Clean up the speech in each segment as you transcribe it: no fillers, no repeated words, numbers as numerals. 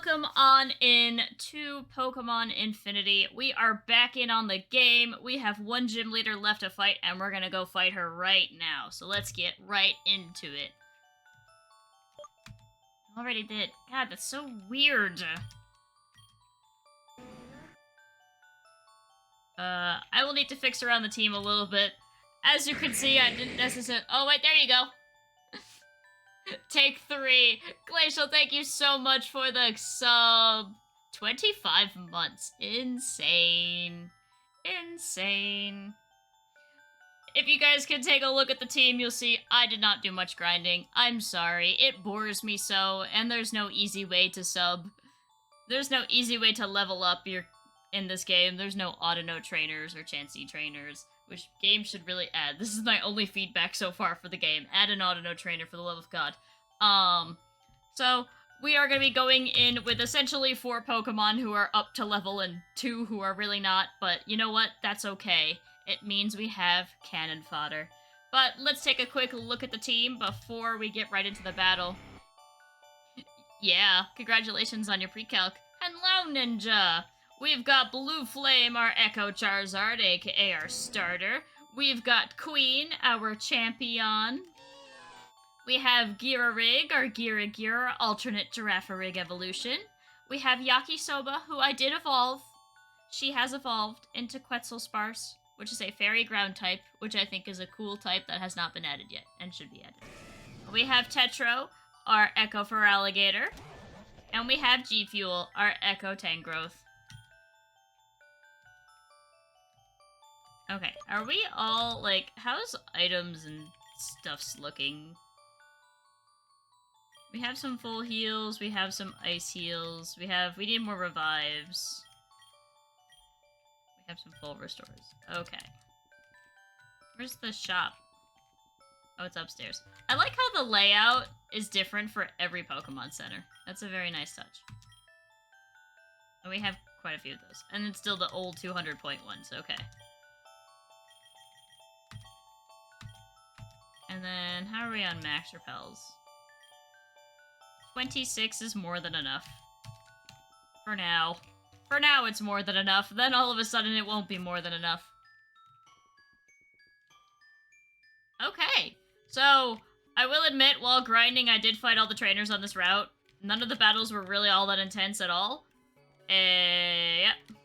welcome on in to Pokemon Infinity. We are back in on the game. We have one gym leader left to fight, and we're gonna go fight her right now. So let's get right into it. Already did. God, that's so weird. I will need to fix around the team a little bit. As you can see, I didn't necessarily... Oh, wait, there you go. Take 3. Glacial, thank you so much for the sub. 25 months. Insane. Insane. If you guys can take a look at the team, you'll see I did not do much grinding. I'm sorry. It bores me so, and there's no easy way to sub. There's no easy way to level up in this game. There's no Audino trainers or Chansey trainers, which games should really add. This is my only feedback so far for the game. Add an Audino trainer for the love of God. So we are going to be going in with essentially 4 Pokemon who are up to level and 2 who are really not, but you know what? That's okay. It means we have cannon fodder. But let's take a quick look at the team before we get right into the battle. Yeah, congratulations on your pre-calc. Hello, Ninja! We've got Blue Flame, our Echo Charizard, aka our starter. We've got Queen, our champion. We have Girarig, our Gira alternate Girafarig evolution. We have Yakisoba, who I did evolve. She has evolved into Quetzalsparse, which is a fairy ground type, which I think is a cool type that has not been added yet, and should be added. We have Tetro, our Echo Feraligatr. And we have G Fuel, our Echo Tangrowth. Okay, are we all, like, how's items and stuffs looking? We have some full heals, we have some ice heals, we need more revives. We have some full restores. Okay. Where's the shop? Oh, it's upstairs. I like how the layout is different for every Pokemon Center. That's a very nice touch. And we have quite a few of those. And it's still the old 200-point ones, okay. And then, how are we on max repels? 26 is more than enough. For now. For now, it's more than enough. Then all of a sudden, it won't be more than enough. Okay. So, I will admit, while grinding, I did fight all the trainers on this route. None of the battles were really all that intense at all. Yep. Did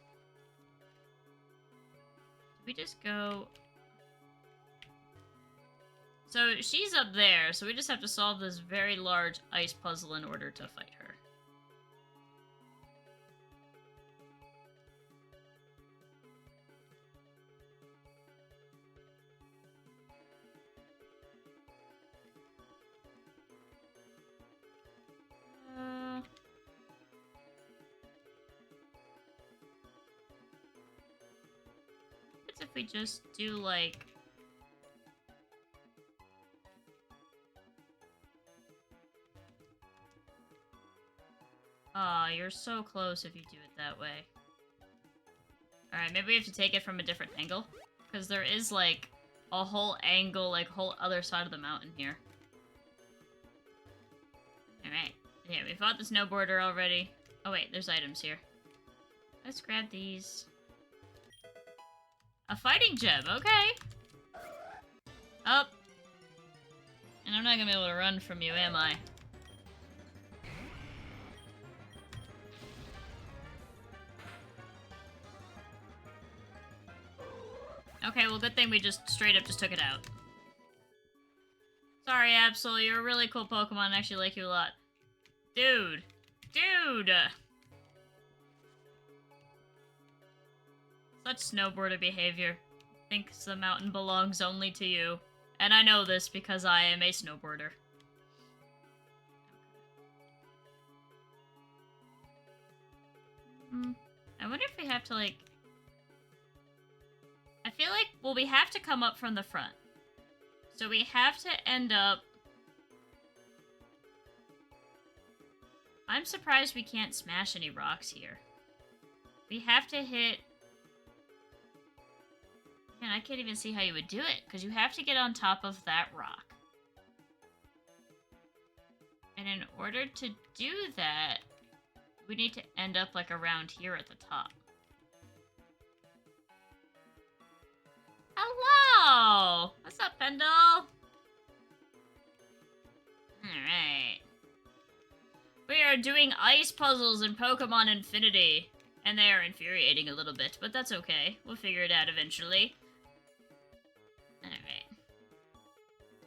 we just go... So, she's up there, so we just have to solve this very large ice puzzle in order to fight her. What if we just do, like... Aw, you're so close if you do it that way. Alright, maybe we have to take it from a different angle. Because there is, like, a whole angle, like, whole other side of the mountain here. Alright. Yeah, we fought the snowboarder already. Oh wait, there's items here. Let's grab these. A fighting gem, okay. Up. And I'm not gonna be able to run from you, am I? Okay, well, good thing we just straight up just took it out. Sorry, Absol, you're a really cool Pokemon. I actually like you a lot. Dude. Dude! Such snowboarder behavior. Thinks the mountain belongs only to you. And I know this because I am a snowboarder. I wonder if we have to, like... I feel like, well, we have to come up from the front. So we have to end up... I'm surprised we can't smash any rocks here. We have to hit... Man, I can't even see how you would do it, because you have to get on top of that rock. And in order to do that, We need to end up like around here at the top. Hello! What's up, Pendle? Alright. We are doing ice puzzles in Pokemon Infinity. And they are infuriating a little bit, but that's okay. We'll figure it out eventually. Alright.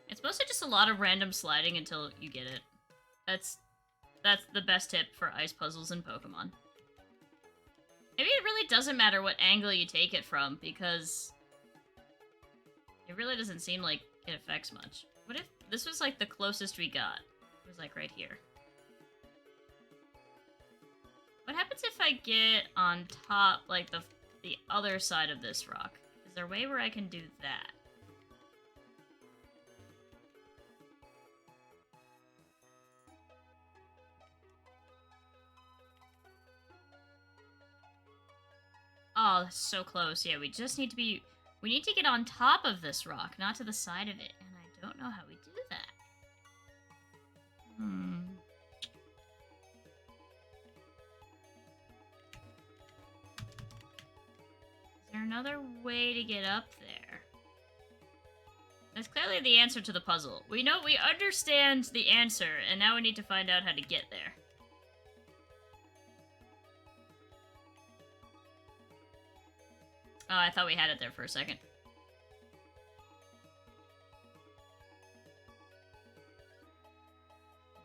It's mostly just a lot of random sliding until you get it. That's the best tip for ice puzzles in Pokemon. Maybe it really doesn't matter what angle you take it from, because it really doesn't seem like it affects much. What if this was like the closest we got? It was like right here. What happens if I get on top, like the other side of this rock? Is there a way where I can do that? Oh, that's so close. Yeah, we just need to be... We need to get on top of this rock, not to the side of it. And I don't know how we do that. Is there another way to get up there? That's clearly the answer to the puzzle. We understand the answer, and now we need to find out how to get there. Oh, I thought we had it there for a second.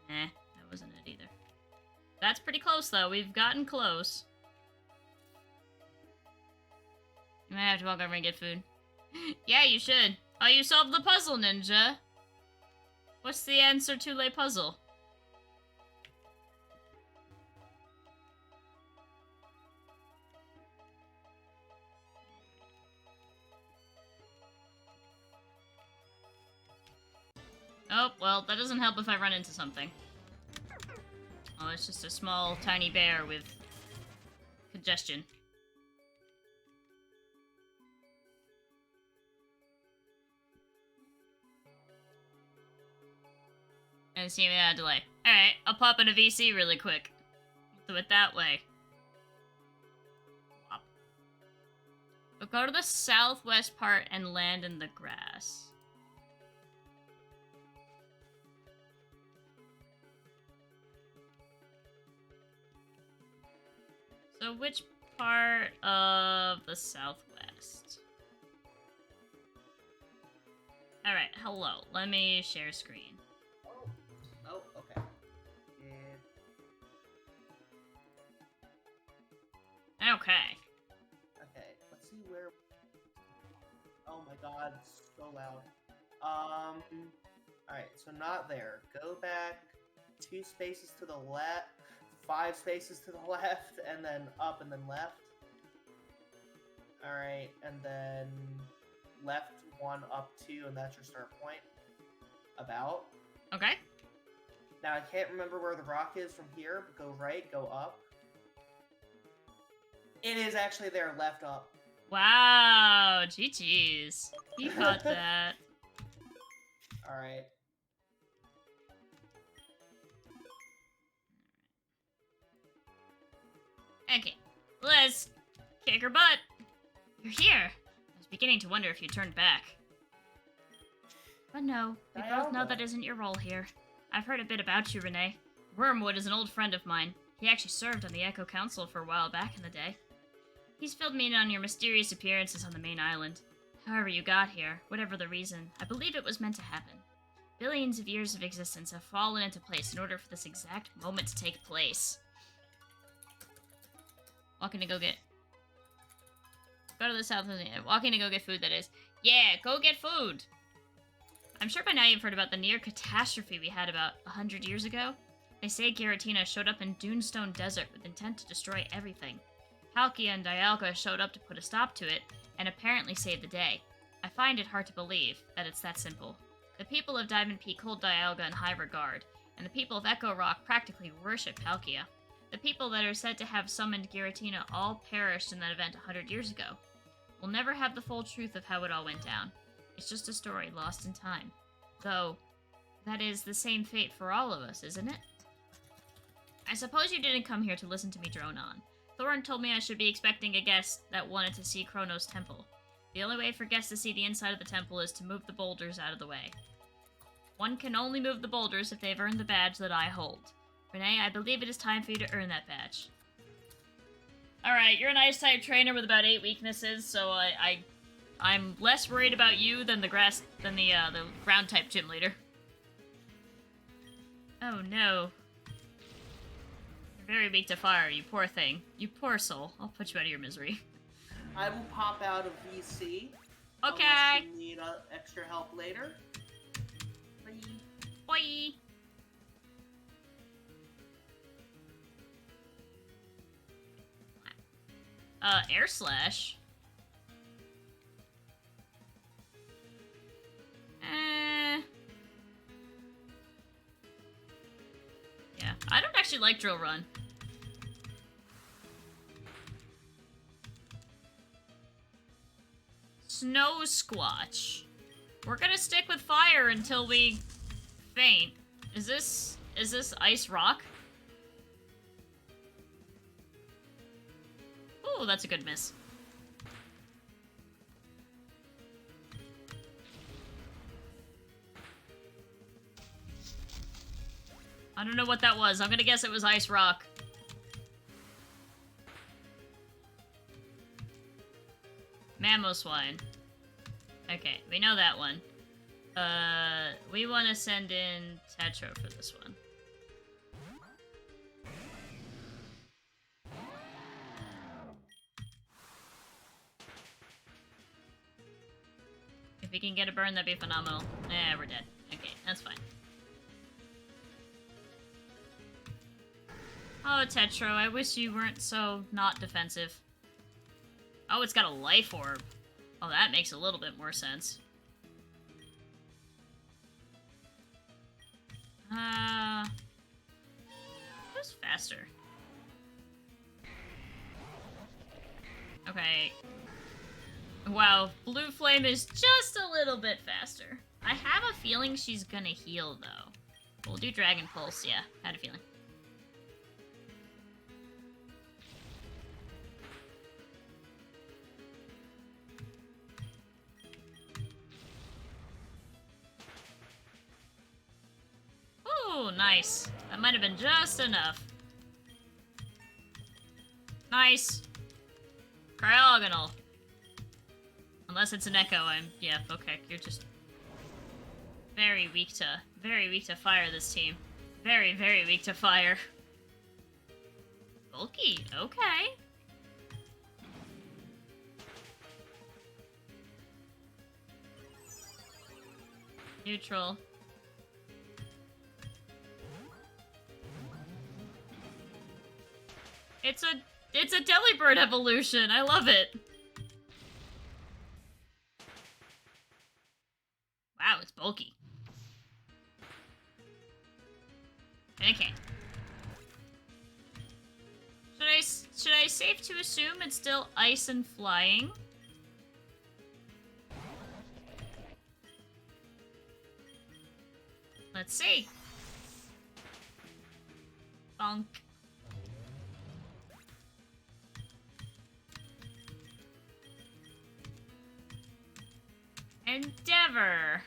That wasn't it either. That's pretty close, though. We've gotten close. You might have to walk over and get food. Yeah, you should. Oh, you solved the puzzle, Ninja. What's the answer to the puzzle? Oh, well, that doesn't help if I run into something. Oh, it's just a small, tiny bear with congestion. And see me at a delay. Alright, I'll pop in a VC really quick. Do it that way. We'll go to the southwest part and land in the grass. So which part of the southwest? Alright, hello. Let me share screen. Oh, okay. Okay. Okay, let's see where... Oh my god, it's so loud. Alright, so not there. Go back 2 spaces to the left, 5 spaces to the left, and then up and then left. Alright, and then left 1, up 2, and that's your start point. About. Okay. Now, I can't remember where the rock is from here, but go right, go up. It is actually there, left up. Wow, GG's. You got that. Alright. Okay, let's kick her butt. You're here. I was beginning to wonder if you turned back. But no, we both know that isn't your role here. I've heard a bit about you, Renee. Wormwood is an old friend of mine. He actually served on the Echo Council for a while back in the day. He's filled me in on your mysterious appearances on the main island. However you got here, whatever the reason, I believe it was meant to happen. Billions of years of existence have fallen into place in order for this exact moment to take place. Walking to go get... Go to the south... Walking to go get food, that is. Yeah, go get food! I'm sure by now you've heard about the near catastrophe we had about 100 years ago. They say Giratina showed up in Dunestone Desert with intent to destroy everything. Palkia and Dialga showed up to put a stop to it, and apparently save the day. I find it hard to believe that it's that simple. The people of Diamond Peak hold Dialga in high regard, and the people of Echo Rock practically worship Palkia. The people that are said to have summoned Giratina all perished in that event 100 years ago. We'll never have the full truth of how it all went down. It's just a story lost in time. Though, that is the same fate for all of us, isn't it? I suppose you didn't come here to listen to me drone on. Thorin told me I should be expecting a guest that wanted to see Kronos' temple. The only way for guests to see the inside of the temple is to move the boulders out of the way. One can only move the boulders if they've earned the badge that I hold. Renee, I believe it is time for you to earn that badge. Alright, you're an ice-type trainer with about 8 weaknesses, so I'm less worried about you than the ground-type gym leader. Oh no. You're very weak to fire, you poor thing. You poor soul. I'll put you out of your misery. I will pop out of VC. Okay. Unless you need extra help later. Bye. Air slash. Yeah, I don't actually like drill run. Snow Squatch. We're gonna stick with fire until we faint. Is this ice rock? Ooh, that's a good miss. I don't know what that was. I'm gonna guess it was ice rock. Mamoswine. Okay, we know that one. We want to send in Tetra for this one. If we can get a burn, that'd be phenomenal. Eh, we're dead. Okay, that's fine. Oh, Tetro, I wish you weren't so not defensive. Oh, it's got a life orb. Oh, that makes a little bit more sense. Who's faster? Okay. Wow, Blue Flame is just a little bit faster. I have a feeling she's gonna heal, though. We'll do Dragon Pulse, yeah. Had a feeling. Ooh, nice. That might have been just enough. Nice. Cryogonal. Unless it's an echo, yeah, okay, you're just very weak to fire, this team. Very, very weak to fire. Bulky, okay. Neutral. It's a Delibird evolution. I love it. Wow, it's bulky. Okay. Should I safe to assume it's still ice and flying? Let's see. Bonk. Endeavor.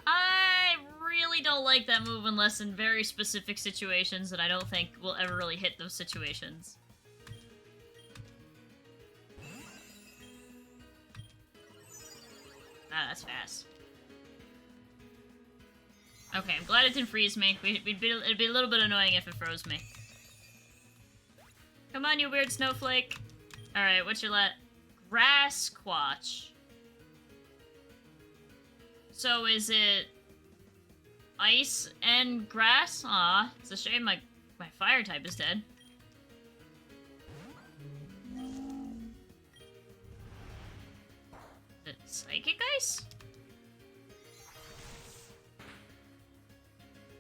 I really don't like that move unless in very specific situations, and I don't think we'll ever really hit those situations. Ah, that's fast. Okay, I'm glad it didn't freeze me. It'd be a little bit annoying if it froze me. Come on, you weird snowflake. Alright, what's your Grass Squatch. So is it ice and grass? Aw, it's a shame my fire type is dead. Is it psychic ice?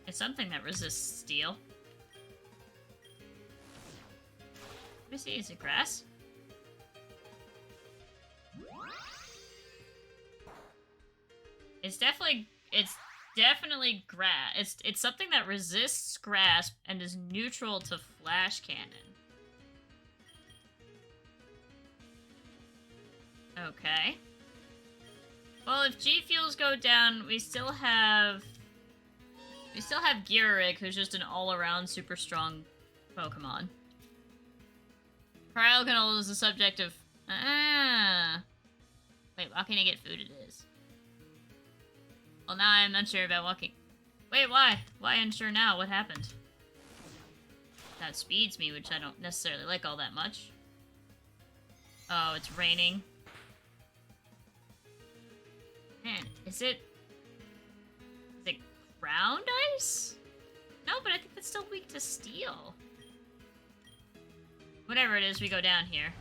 It's something that resists steel. Let me see, is it grass? It's definitely, definitely grass. It's something that resists grasp and is neutral to flash cannon. Okay. Well, if G Fuels go down, we still have Gyarados, who's just an all-around super strong Pokemon. Cryogonal is the subject of... Wait, walking to get food it is. Well, now I'm unsure about walking. Wait, why? Why unsure now? What happened? That speeds me, which I don't necessarily like all that much. Oh, it's raining. Man, is it ground ice? No, but I think it's still weak to steel. Whatever it is, we go down here.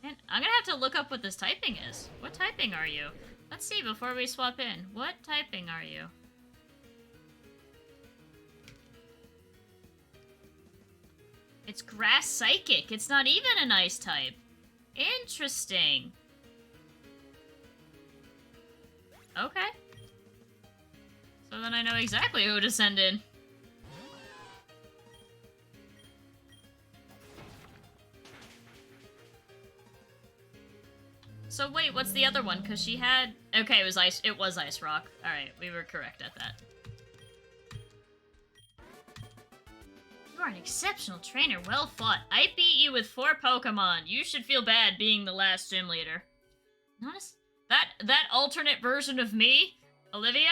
Man, I'm gonna have to look up what this typing is. What typing are you? Let's see before we swap in. What typing are you? It's Grass Psychic. It's not even an ice type. Interesting. Okay. So then I know exactly who to send in. So wait, what's the other one? Because she had... Okay, it was Ice Rock. Alright, we were correct at that. You are an exceptional trainer, well fought. I beat you with 4 Pokemon. You should feel bad being the last gym leader. Not as... That alternate version of me, Olivia,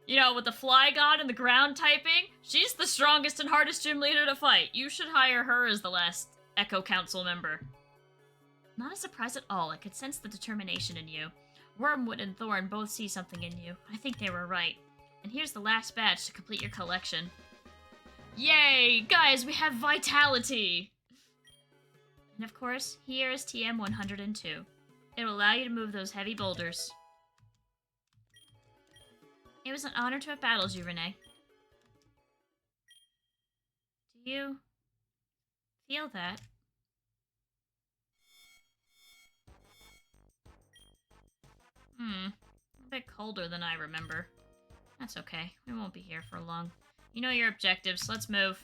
you know, with the Fly God and the ground typing, she's the strongest and hardest gym leader to fight. You should hire her as the last Echo Council member. Not a surprise at all. I could sense the determination in you. Wormwood and Thorn both see something in you. I think they were right. And here's the last badge to complete your collection. Yay! Guys, we have Vitality! And of course, here is TM102. It will allow you to move those heavy boulders. It was an honor to have battled you, Renee. Do you feel that? A bit colder than I remember. That's okay. We won't be here for long. You know your objectives. Let's move.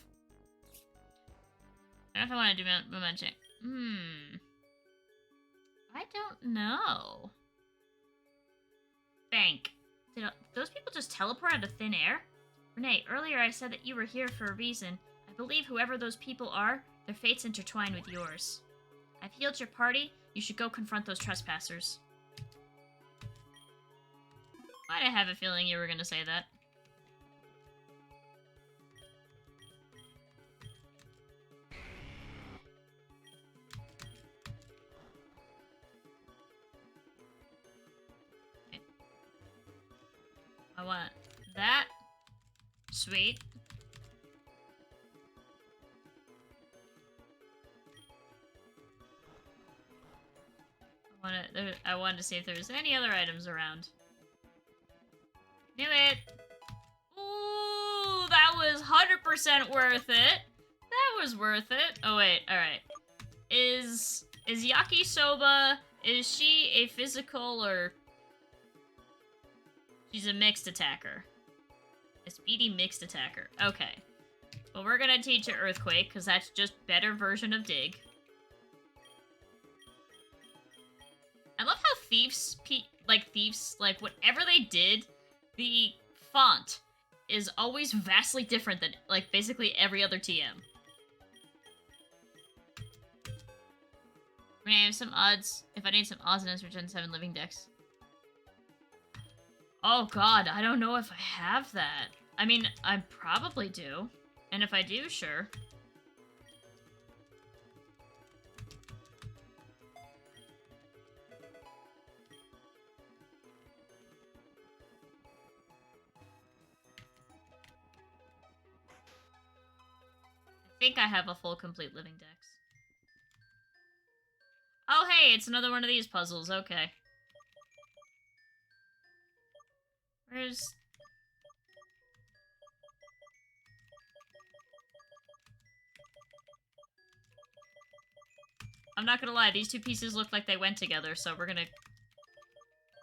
I don't know if I want to do movement check. I don't know. Bank. Did those people just teleport out of thin air? Renee, earlier I said that you were here for a reason. I believe whoever those people are, their fates intertwine with yours. I've healed your party. You should go confront those trespassers. Why'd I have a feeling you were gonna say that? Okay. I want that. Sweet. I wanted to see if there was any other items around. Knew it! Ooh, that was 100% worth it. That was worth it. Oh wait, alright. Is Yakisoba, is she a physical or... She's a mixed attacker. A speedy mixed attacker. Okay. Well, we're gonna teach her Earthquake, because that's just better version of Dig. I love how Thieves, whatever they did, the font is always vastly different than, like, basically every other TM. We're gonna have some odds. If I need some odds for Gen 7 Living Dex. Oh god, I don't know if I have that. I mean, I probably do. And if I do, sure. I think I have a full complete Living Dex. Oh hey, it's another one of these puzzles, okay. Where's... I'm not gonna lie, these two pieces look like they went together, so we're gonna...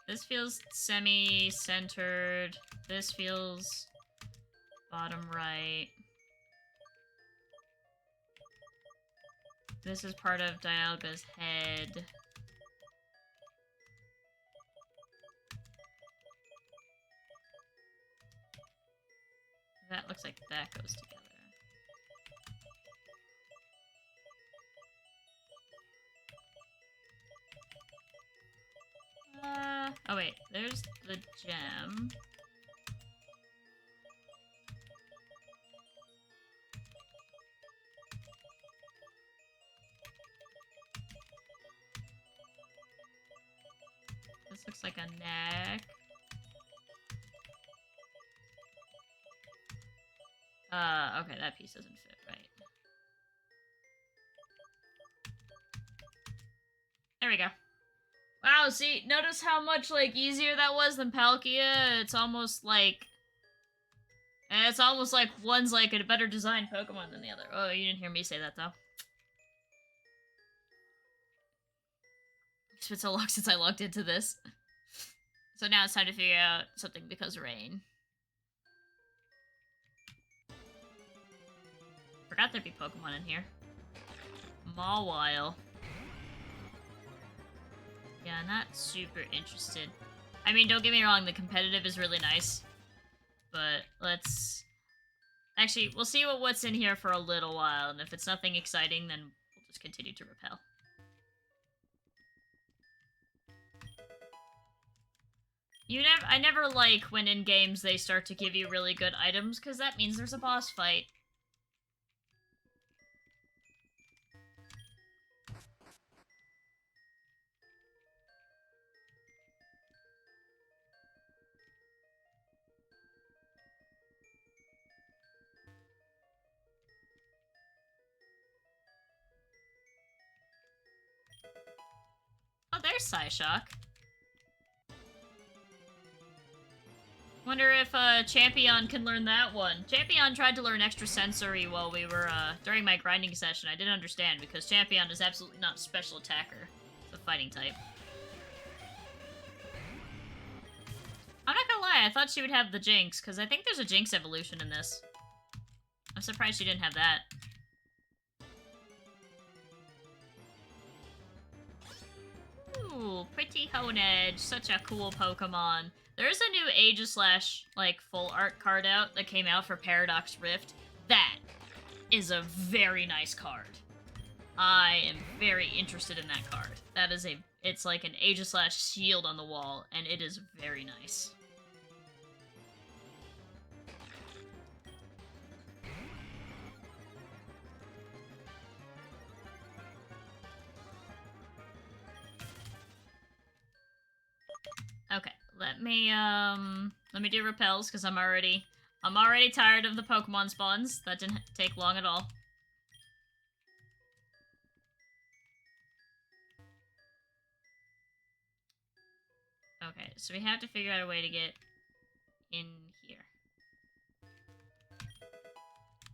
This feels semi-centered. this feels bottom right. This is part of Dialga's head. That looks like that goes together. Oh wait, there's the gem. This looks like a neck. Okay, that piece doesn't fit right. There we go. Wow, see, notice how much, like, easier that was than Palkia? It's almost like one's, like, a better designed Pokemon than the other. Oh, you didn't hear me say that, though. It's been so long since I logged into this. So now it's time to figure out something because rain. Forgot there'd be Pokemon in here. Mawile. Yeah, not super interested. I mean, don't get me wrong, the competitive is really nice. But let's... Actually, we'll see what's in here for a little while, and if it's nothing exciting, then we'll just continue to repel. I never like when in games they start to give you really good items, because that means there's a boss fight. Oh, there's Psyshock. Wonder if Champion can learn that one. Champion tried to learn Extrasensory while we were, during my grinding session. I didn't understand, because Champion is absolutely not a special attacker. It's a fighting type. I'm not gonna lie, I thought she would have the Jinx, because I think there's a Jinx evolution in this. I'm surprised she didn't have that. Ooh, pretty Honedge. Such a cool Pokemon. There's a new Aegislash, like, full art card out that came out for Paradox Rift. That is a very nice card. I am very interested in that card. That is it's like an Aegislash shield on the wall, and it is very nice. Okay, let me do repels, because I'm already tired of the Pokemon spawns. That didn't take long at all. Okay, so we have to figure out a way to get in here.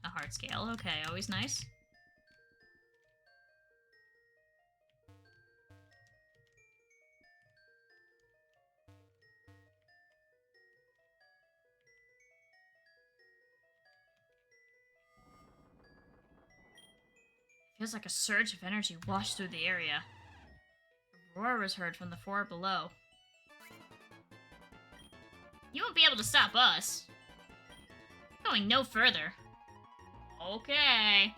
A heart scale, okay, always nice. Feels like a surge of energy washed through the area. A roar was heard from the floor below. You won't be able to stop us. Going no further. Okay.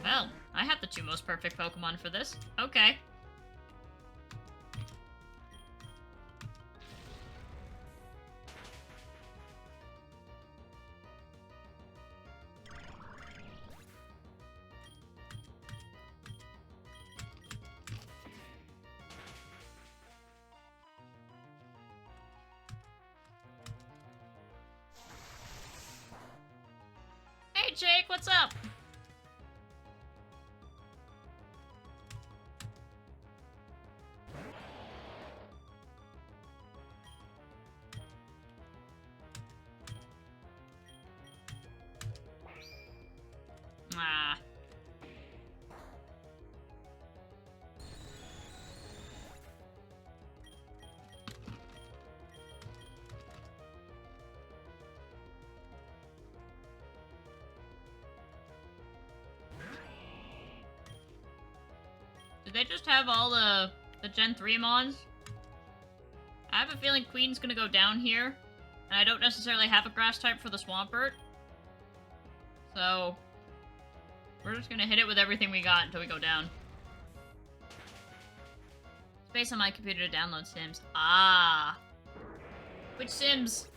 Well, I have the two most perfect Pokemon for this. Okay. Hey Jake, what's up? Ah. they just have all the Gen 3 mons? I have a feeling Queen's gonna go down here, and I don't necessarily have a grass type for the Swampert. So, we're just gonna hit it with everything we got until we go down. Space on my computer to download Sims. Ah! Which Sims?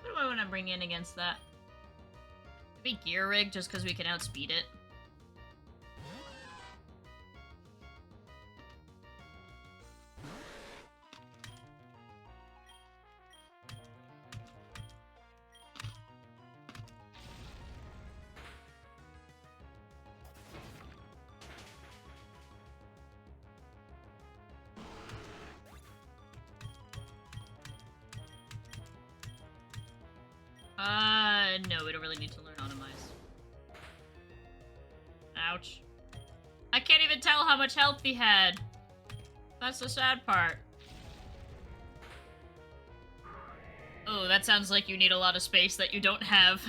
What do I want to bring in against that? Maybe Gear Rig, just because we can outspeed it. No, we don't really need to learn Automize. Ouch. I can't even tell how much health he had. That's the sad part. Oh, that sounds like you need a lot of space that you don't have.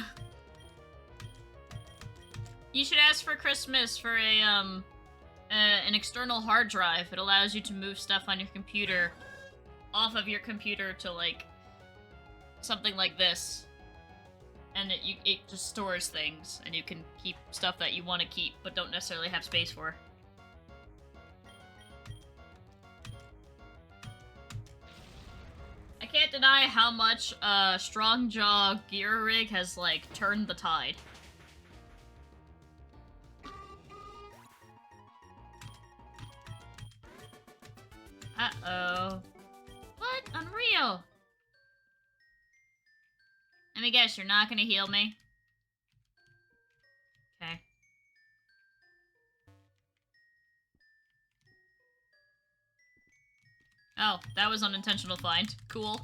You should ask for Christmas for an external hard drive. It allows you to move stuff on your computer off of your computer to, like, something like this. And it just stores things, and you can keep stuff that you want to keep, but don't necessarily have space for. I can't deny how much Strongjaw Gear Rig has, like, turned the tide. Uh-oh. What? Unreal! Let me guess, you're not gonna heal me? Okay. Oh, that was unintentional find. Cool.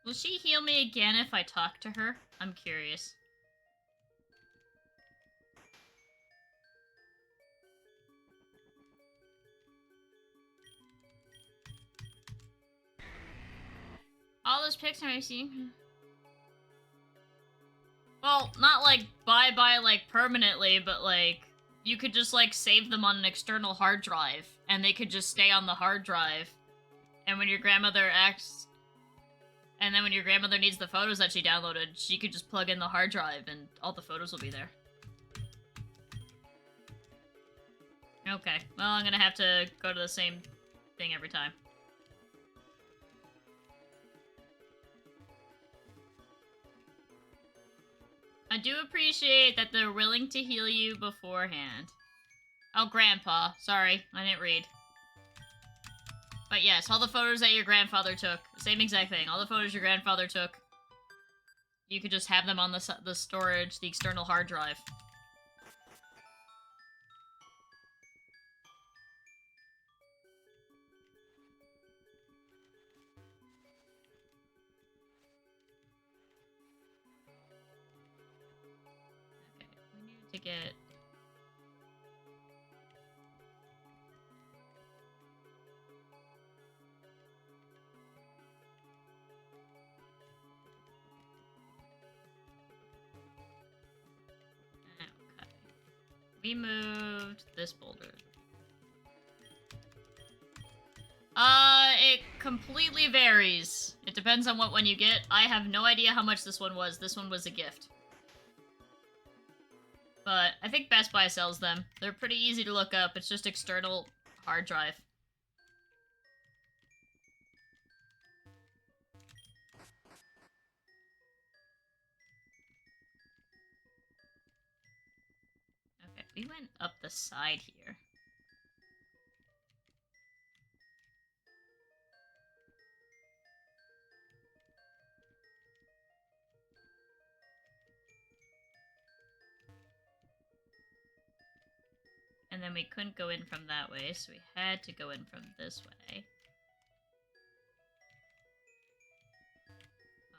Will she heal me again if I talk to her? I'm curious. All those pics I see. Well, not like bye-bye like permanently, but like you could just like save them on an external hard drive and they could just stay on the hard drive. And when your grandmother when your grandmother needs the photos that she downloaded, she could just plug in the hard drive and all the photos will be there. Okay, well, I'm gonna have to go to the same thing every time. I do appreciate that they're willing to heal you beforehand. Oh, Grandpa. Sorry, I didn't read. But yes, all the photos that your grandfather took. Same exact thing. All the photos your grandfather took. You could just have them on the storage, the external hard drive. To get... Okay. We moved this boulder. It completely varies. It depends on what one you get. I have no idea how much this one was. This one was a gift. But I think Best Buy sells them. They're pretty easy to look up. It's just external hard drive. Okay, we went up the side here. And then we couldn't go in from that way, so we had to go in from this way.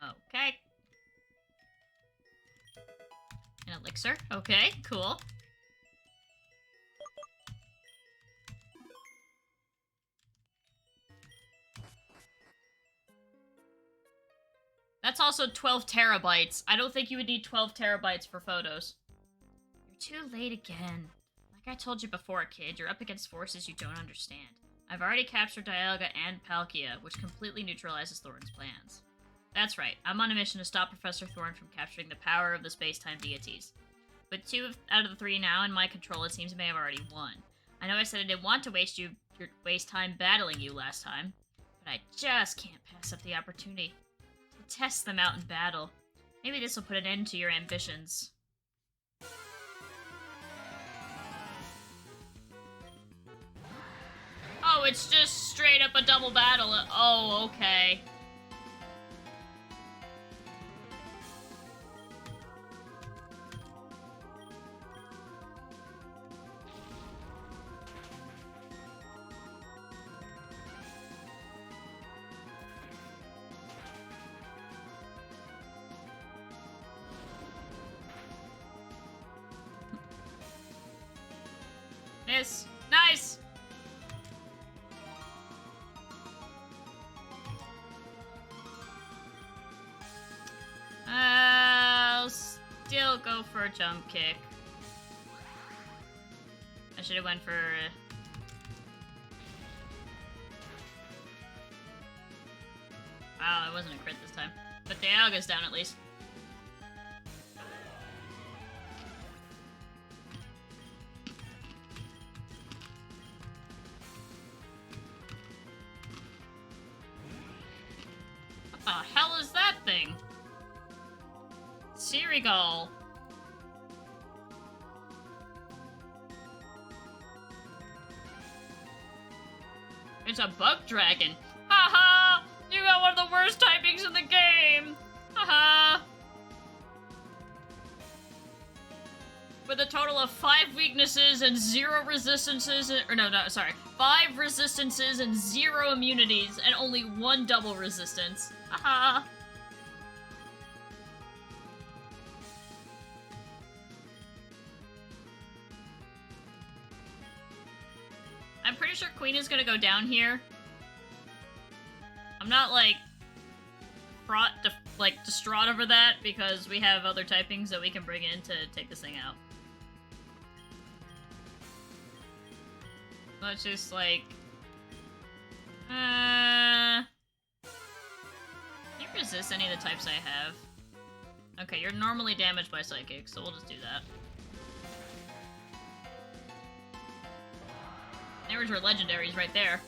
Oh. Okay. An elixir. Okay, cool. That's also 12 terabytes. I don't think you would need 12 terabytes for photos. You're too late again. Like I told you before, kid, you're up against forces you don't understand. I've already captured Dialga and Palkia, which completely neutralizes Thorn's plans. That's right, I'm on a mission to stop Professor Thorn from capturing the power of the space-time deities. With 2 out of the 3 now in my control, it seems I may have already won. I know I said I didn't want to waste time battling you last time, but I just can't pass up the opportunity to test them out in battle. Maybe this will put an end to your ambitions. Oh, it's just straight up a double battle. Oh, okay. Miss. Nice! I'll still go for a jump kick. I should have went for... Wow, it wasn't a crit this time. But Dialga's down at least. What the hell is that thing? Seagull. It's a bug dragon. Haha! You got one of the worst typings in the game! Haha! With a total of 5 weaknesses and 0 resistances, or no, sorry. 5 resistances and 0 immunities, and only 1 double resistance. Haha! I'm pretty sure Queen is gonna go down here. I'm not, like, distraught over that, because we have other typings that we can bring in to take this thing out. Let's just, like... Can you resist any of the types I have? Okay, you're normally damaged by Psychic, so we'll just do that. There's your legendaries right there.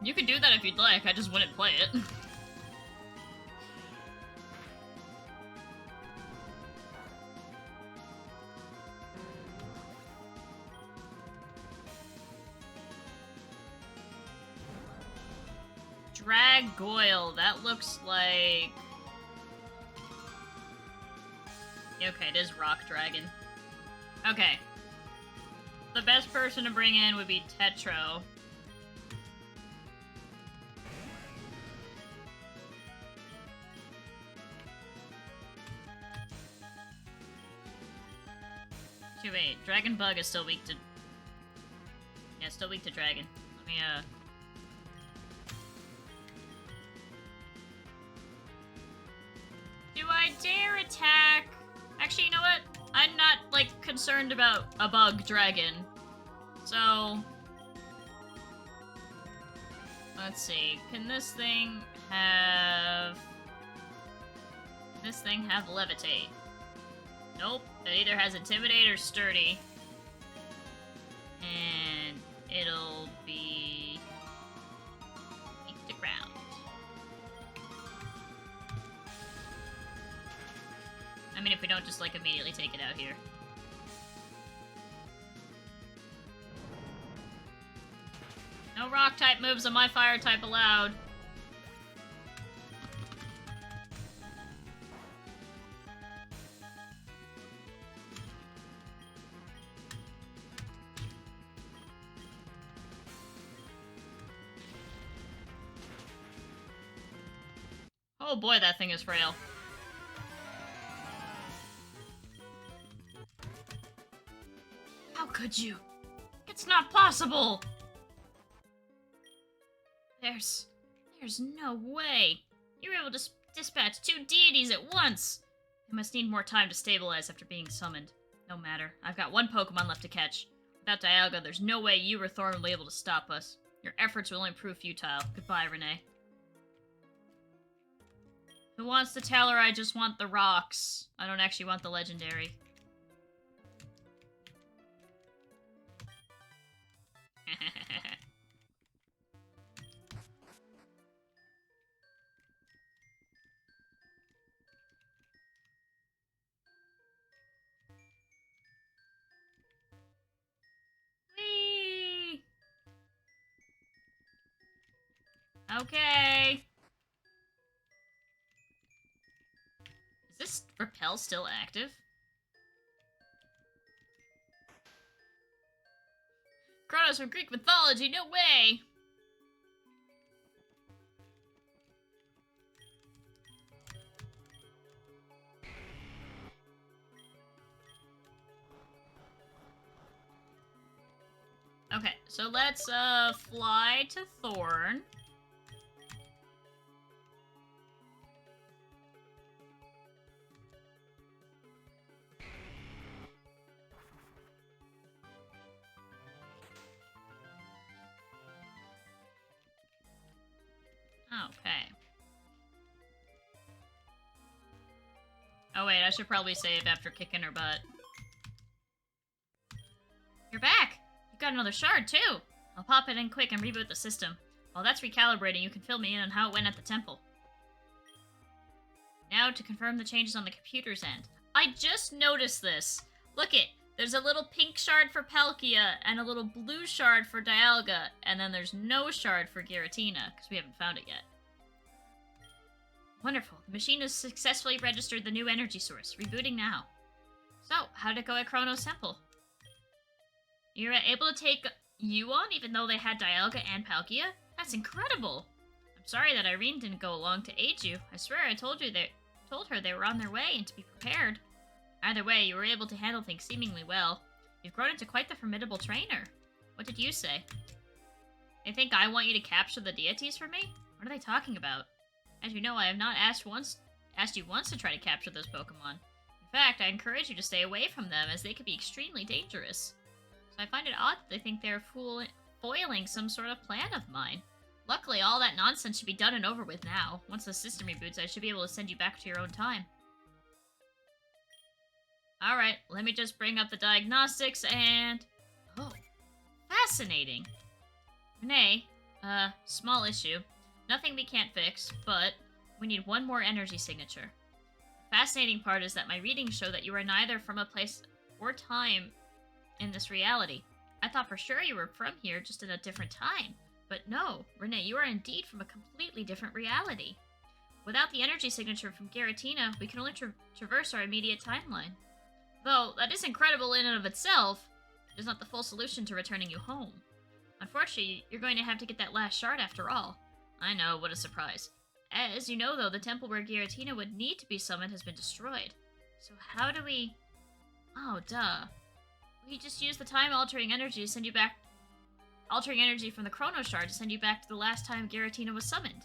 You could do that if you'd like, I just wouldn't play it. Dragoyle, that looks like... Okay, it is Rock Dragon. Okay. The best person to bring in would be Tetro. Wait, Dragon Bug is still weak to... Yeah, still weak to Dragon. Let me, Do I dare attack? Actually, you know what? I'm not, like, concerned about a bug dragon. So... Let's see. Can this thing have... This thing have Levitate? Nope. It either has Intimidate or Sturdy. And it'll be... weak to ground. I mean, if we don't just, like, immediately take it out here. No rock-type moves on my fire-type allowed. Oh boy, that thing is frail. How could you? It's not possible! There's no way. You were able to dispatch 2 deities at once. They must need more time to stabilize after being summoned. No matter. I've got 1 Pokemon left to catch. Without Dialga, there's no way you or Thorn will be able to stop us. Your efforts will only prove futile. Goodbye, Renee. Who wants the Tailor? I just want the rocks. I don't actually want the legendary. Whee! Okay. Is this repel still active? Kronos from Greek mythology, no way! Okay, so let's fly to Thorn. Okay. Oh wait, I should probably save after kicking her butt. You're back! You got another shard, too! I'll pop it in quick and reboot the system. While that's recalibrating, you can fill me in on how it went at the temple. Now to confirm the changes on the computer's end. I just noticed this! Look it! There's a little pink shard for Palkia, and a little blue shard for Dialga, and then there's no shard for Giratina, because we haven't found it yet. Wonderful. The machine has successfully registered the new energy source. Rebooting now. So, how'd it go at Kronos Temple? You were able to take you on, even though they had Dialga and Palkia? That's incredible! I'm sorry that Irene didn't go along to aid you. I swear I told her they were on their way and to be prepared. Either way, you were able to handle things seemingly well. You've grown into quite the formidable trainer. What did you say? They think I want you to capture the deities for me? What are they talking about? As you know, I have not asked you once to try to capture those Pokemon. In fact, I encourage you to stay away from them, as they could be extremely dangerous. So I find it odd that they think they're foiling some sort of plan of mine. Luckily, all that nonsense should be done and over with now. Once the system reboots, I should be able to send you back to your own time. Alright, let me just bring up the diagnostics and... Oh, fascinating. Renee, small issue. Nothing we can't fix, but we need 1 more energy signature. The fascinating part is that my readings show that you are neither from a place or time in this reality. I thought for sure you were from here, just in a different time. But no, Renee, you are indeed from a completely different reality. Without the energy signature from Giratina, we can only traverse our immediate timeline. Though, that is incredible in and of itself, it is not the full solution to returning you home. Unfortunately, you're going to have to get that last shard after all. I know, what a surprise. As you know, though, the temple where Giratina would need to be summoned has been destroyed. So how do we... Oh, duh. We just use the time-altering energy to send you back... Altering energy from the Chrono Shard to send you back to the last time Giratina was summoned.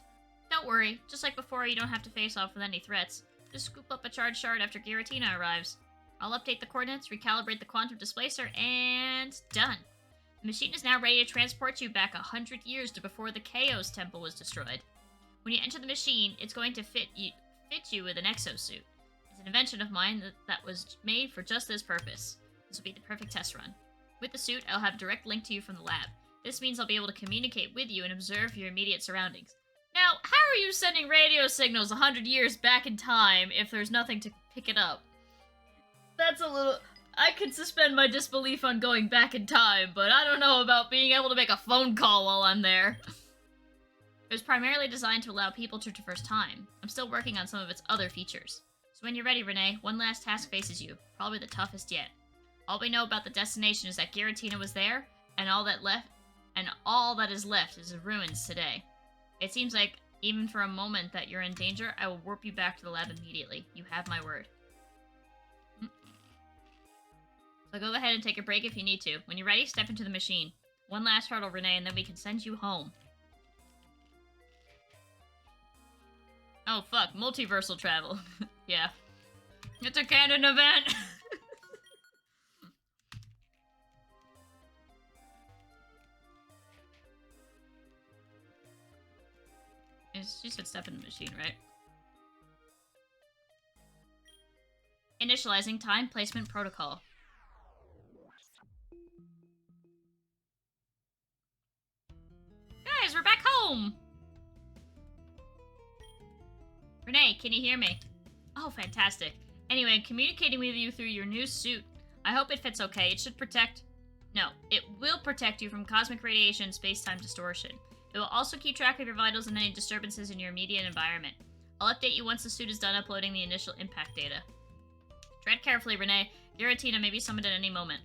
Don't worry, just like before, you don't have to face off with any threats. Just scoop up a charged shard after Giratina arrives. I'll update the coordinates, recalibrate the quantum displacer, and done. The machine is now ready to transport you back 100 years to before the Chaos Temple was destroyed. When you enter the machine, it's going to fit you with an exosuit. It's an invention of mine that was made for just this purpose. This will be the perfect test run. With the suit, I'll have a direct link to you from the lab. This means I'll be able to communicate with you and observe your immediate surroundings. Now, how are you sending radio signals 100 years back in time if there's nothing to pick it up? That's a little... I could suspend my disbelief on going back in time, but I don't know about being able to make a phone call while I'm there. It was primarily designed to allow people to traverse time. I'm still working on some of its other features. So when you're ready, Renee, one last task faces you, probably the toughest yet. All we know about the destination is that Giratina was there, and all that is left is ruins today. It seems like Even for a moment that you're in danger, I will warp you back to the lab immediately. You have my word. So go ahead and take a break if you need to. When you're ready, step into the machine. One last hurdle, Renee, and then we can send you home. Oh, fuck. Multiversal travel. Yeah. It's a canon event! She said step in the machine, right? Initializing time placement protocol. Guys, we're back home! Renee, can you hear me? Oh, fantastic. Anyway, I'm communicating with you through your new suit. I hope it fits okay. It should protect... No, it will protect you from cosmic radiation and space-time distortion. It will also keep track of your vitals and any disturbances in your immediate environment. I'll update you once the suit is done uploading the initial impact data. Tread carefully, Renee. Giratina may be summoned at any moment.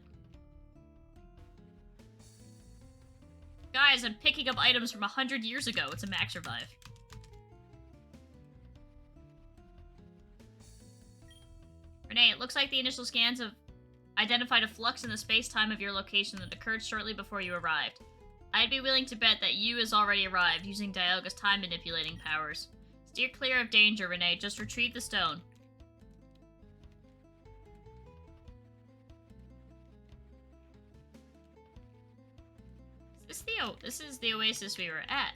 Guys, I'm picking up items from 100 years ago. It's a max revive. Renee, it looks like the initial scans have identified a flux in the space-time of your location that occurred shortly before you arrived. I'd be willing to bet that you has already arrived, using Dialga's time-manipulating powers. Steer clear of danger, Renee. Just retrieve the stone. This is the oasis we were at.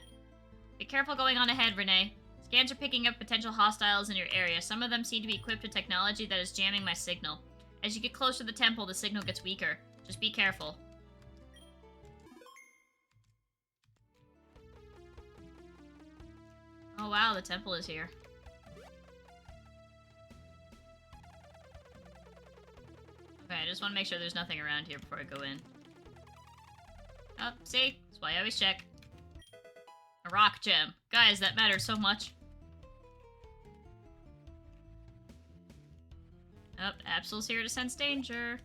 Be careful going on ahead, Renee. Scans are picking up potential hostiles in your area. Some of them seem to be equipped with technology that is jamming my signal. As you get closer to the temple, the signal gets weaker. Just be careful. Oh wow, the temple is here. Okay, I just want to make sure there's nothing around here before I go in. Oh, see? That's why I always check. A rock gem. Guys, that matters so much. Oh, Absol's here to sense danger.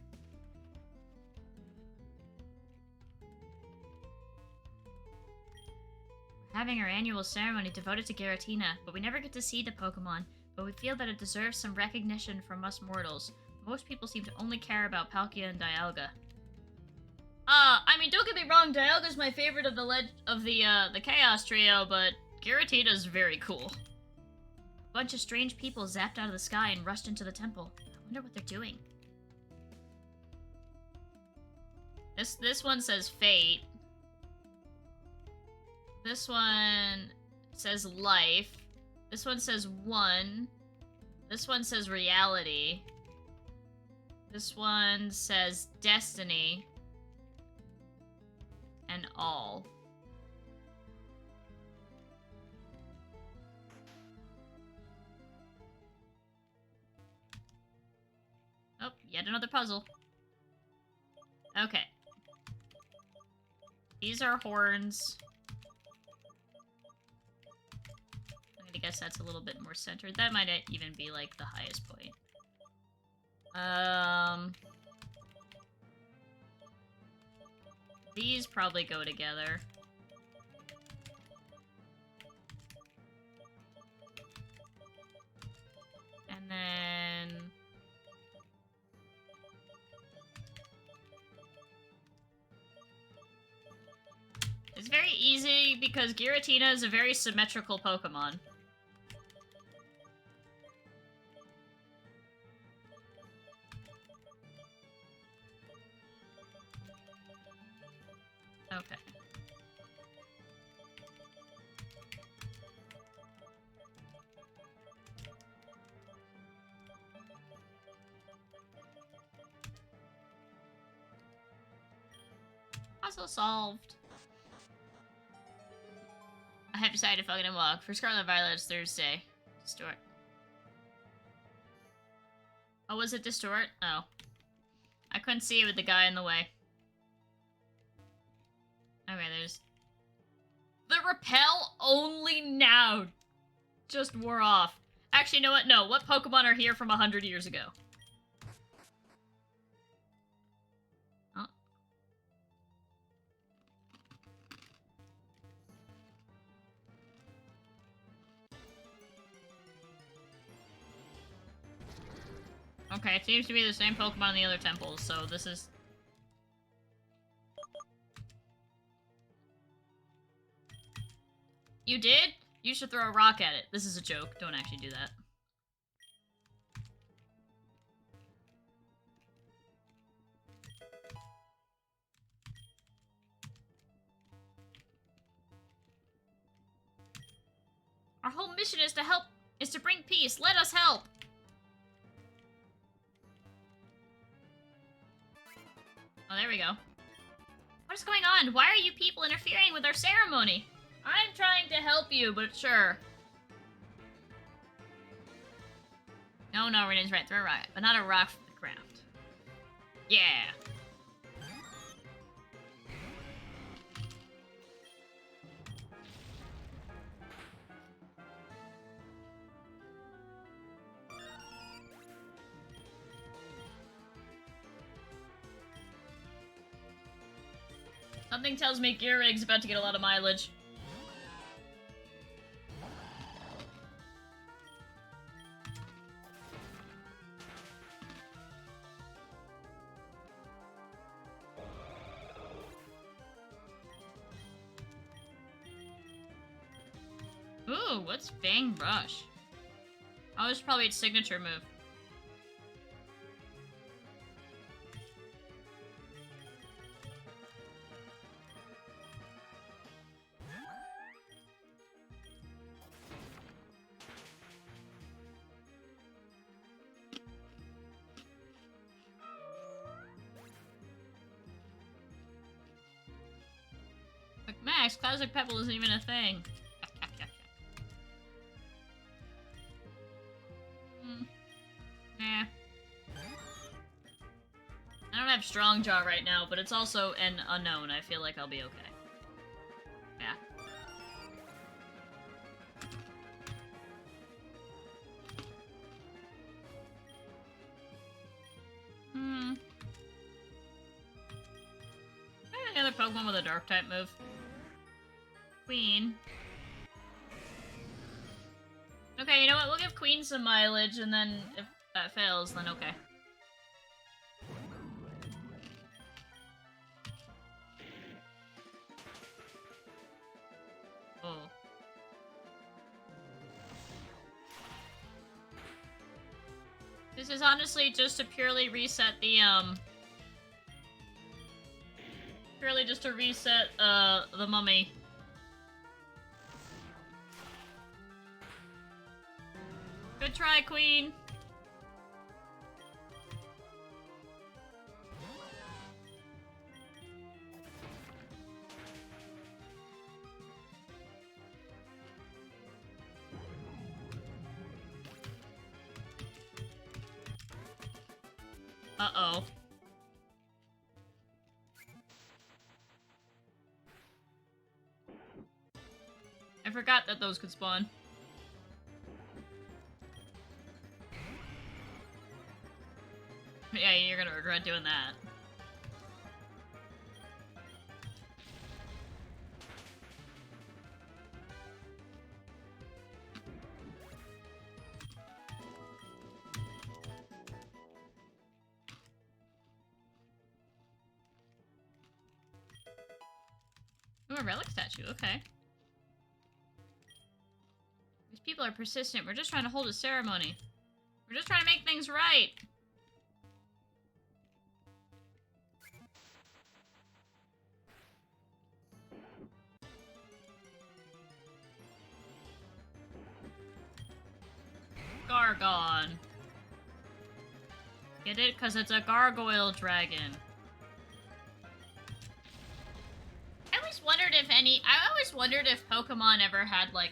We're having our annual ceremony devoted to Giratina, but we never get to see the Pokemon. But we feel that it deserves some recognition from us mortals. Most people seem to only care about Palkia and Dialga. I mean, don't get me wrong, Dialga's my favorite of the Chaos Trio, but Giratina's very cool. A bunch of strange people zapped out of the sky and rushed into the temple. I wonder what they're doing. This one says fate. This one says life. This one says one. This one says reality. This one says destiny. And all. Oh, yet another puzzle. Okay. These are horns. I'm gonna guess that's a little bit more centered. That might even be like the highest point. These probably go together. And then... It's very easy because Giratina is a very symmetrical Pokemon. Okay. Puzzle solved. I have decided to fucking walk. For Scarlet Violet, it's Thursday. Distort. Oh, was it Distort? Oh. I couldn't see it with the guy in the way. Okay, there's... The repel only now just wore off. Actually, you know what? No, what Pokemon are here from 100 years ago? Oh. Okay, it seems to be the same Pokemon in the other temples, so this is... You did? You should throw a rock at it. This is a joke. Don't actually do that. Our whole mission is to help, is to bring peace. Let us help. Oh, there we go. What is going on? Why are you people interfering with our ceremony? I'm trying to help you, but sure. No, Renee's right. Throw a rock, but not a rock from the ground. Yeah. Something tells me Gearig's about to get a lot of mileage. Ooh, what's Fang Rush? Oh, it's probably its signature move. Like, Max, Classic Pebble isn't even a thing. Nah. I don't have Strong Jaw right now, but it's also an unknown. I feel like I'll be okay. Yeah. Any other Pokemon with a Dark type move? Queen. Okay, you know what? We'll give Queen some mileage, and then if that fails, then okay. Oh. This is honestly just to purely reset the, Purely just to reset, the mummy. Good try, Queen. Uh-oh. I forgot that those could spawn. Yeah, you're gonna regret doing that. Ooh, a relic statue, okay. These people are persistent. We're just trying to hold a ceremony. We're just trying to make things right. Gargon. Get it? Because it's a gargoyle dragon. I always wondered if Pokemon ever had, like,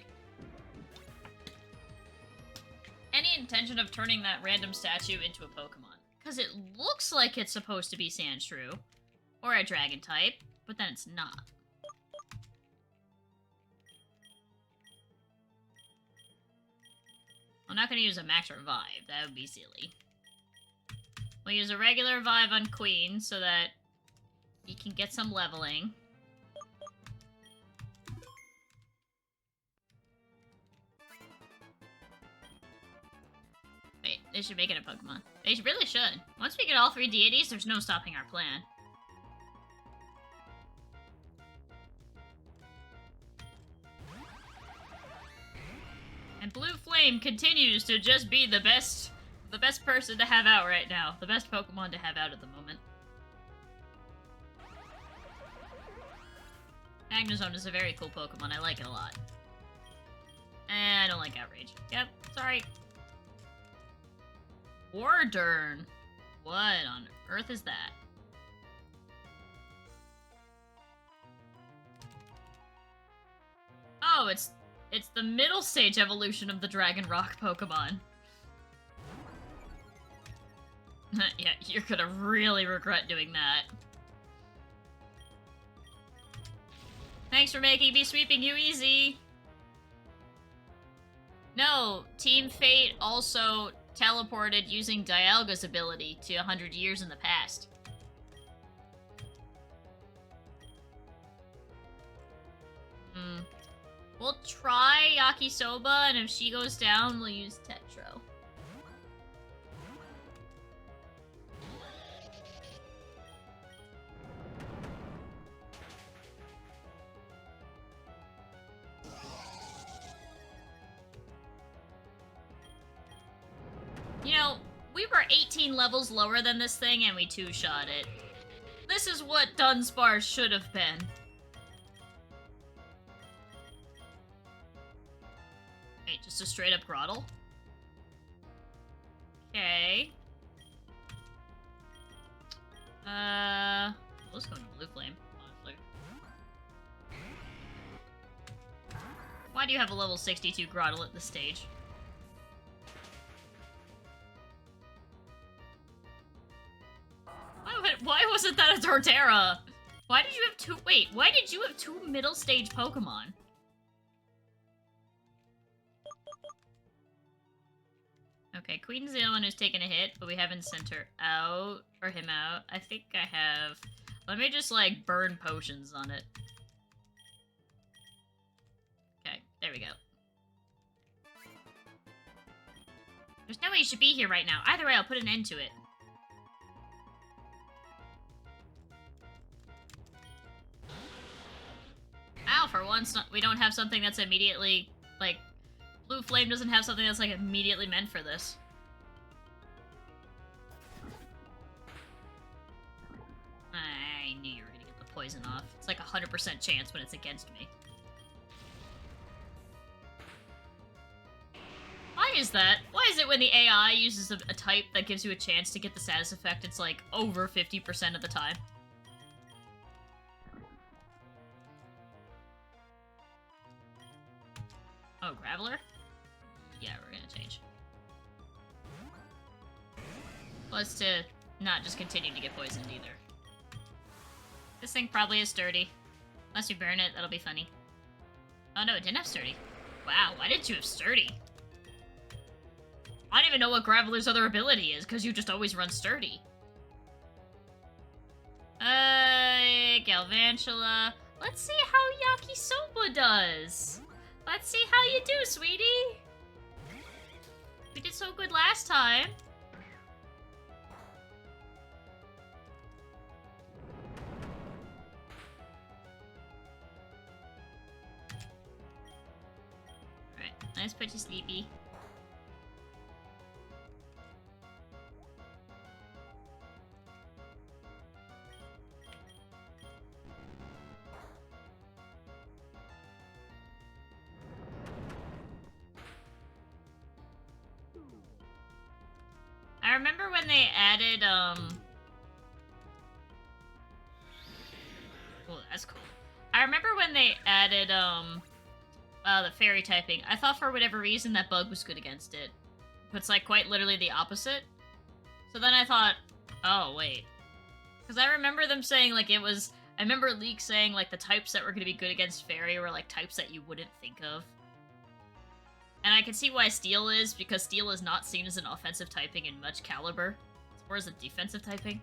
any intention of turning that random statue into a Pokemon. Because it looks like it's supposed to be Sandshrew. Or a dragon type, but then it's not. I'm not going to use a Max Revive. That would be silly. We'll use a regular Revive on Queen so that he can get some leveling. Wait, They should make it a Pokemon. They really should. Once we get all 3 deities, there's no stopping our plan. And Blue Flame continues to just be the best person to have out right now. The best Pokemon to have out at the moment. Magnezone is a very cool Pokemon. I like it a lot. And I don't like Outrage. Yep, sorry. Wardern. What on earth is that? Oh, it's the middle stage evolution of the Dragon Rock Pokemon. Yeah, you're gonna really regret doing that. Thanks for making me sweeping you easy. No, Team Fate also teleported using Dialga's ability to 100 years in the past. We'll try Yakisoba, and if she goes down, we'll use Tetro. You know, we were 18 levels lower than this thing, and we two-shot it. This is what Dunsparce should have been. Wait, just a straight-up Groddle? Okay. Let's go to Blue Flame, honestly. Why do you have a level 62 Groddle at this stage? Why wasn't that a Torterra? Why did you have two- wait, why did you have 2 middle stage Pokemon? Okay, Queen's the only one who's taken a hit, but we haven't sent her out, or him out. I think I have. Let me just, like, burn potions on it. Okay, there we go. There's no way you should be here right now. Either way, I'll put an end to it. Ow, for once, we don't have something that's immediately, like, Blue Flame doesn't have something that's, like, immediately meant for this. I knew you were gonna get the poison off. It's like 100% chance when it's against me. Why is that? Why is it when the AI uses a type that gives you a chance to get the status effect, it's, like, over 50% of the time? Oh, Graveler? Yeah, we're gonna change. Plus to not just continue to get poisoned either. This thing probably is sturdy. Unless you burn it, that'll be funny. Oh no, it didn't have sturdy. Wow, why didn't you have sturdy? I don't even know what Graveler's other ability is, because you just always run sturdy. Galvantula. Let's see how Yakisoba does. Let's see how you do, sweetie. We did so good last time. Alright, let's put you sleepy. I remember when they added, oh, that's cool. I remember when they added, the fairy typing. I thought for whatever reason that bug was good against it. But it's, like, quite literally the opposite. So then I thought, oh, wait. Because I remember them saying, like, I remember Leek saying, like, the types that were going to be good against fairy were, like, types that you wouldn't think of. And I can see why Steel is, because Steel is not seen as an offensive typing in much caliber. It's more as a defensive typing.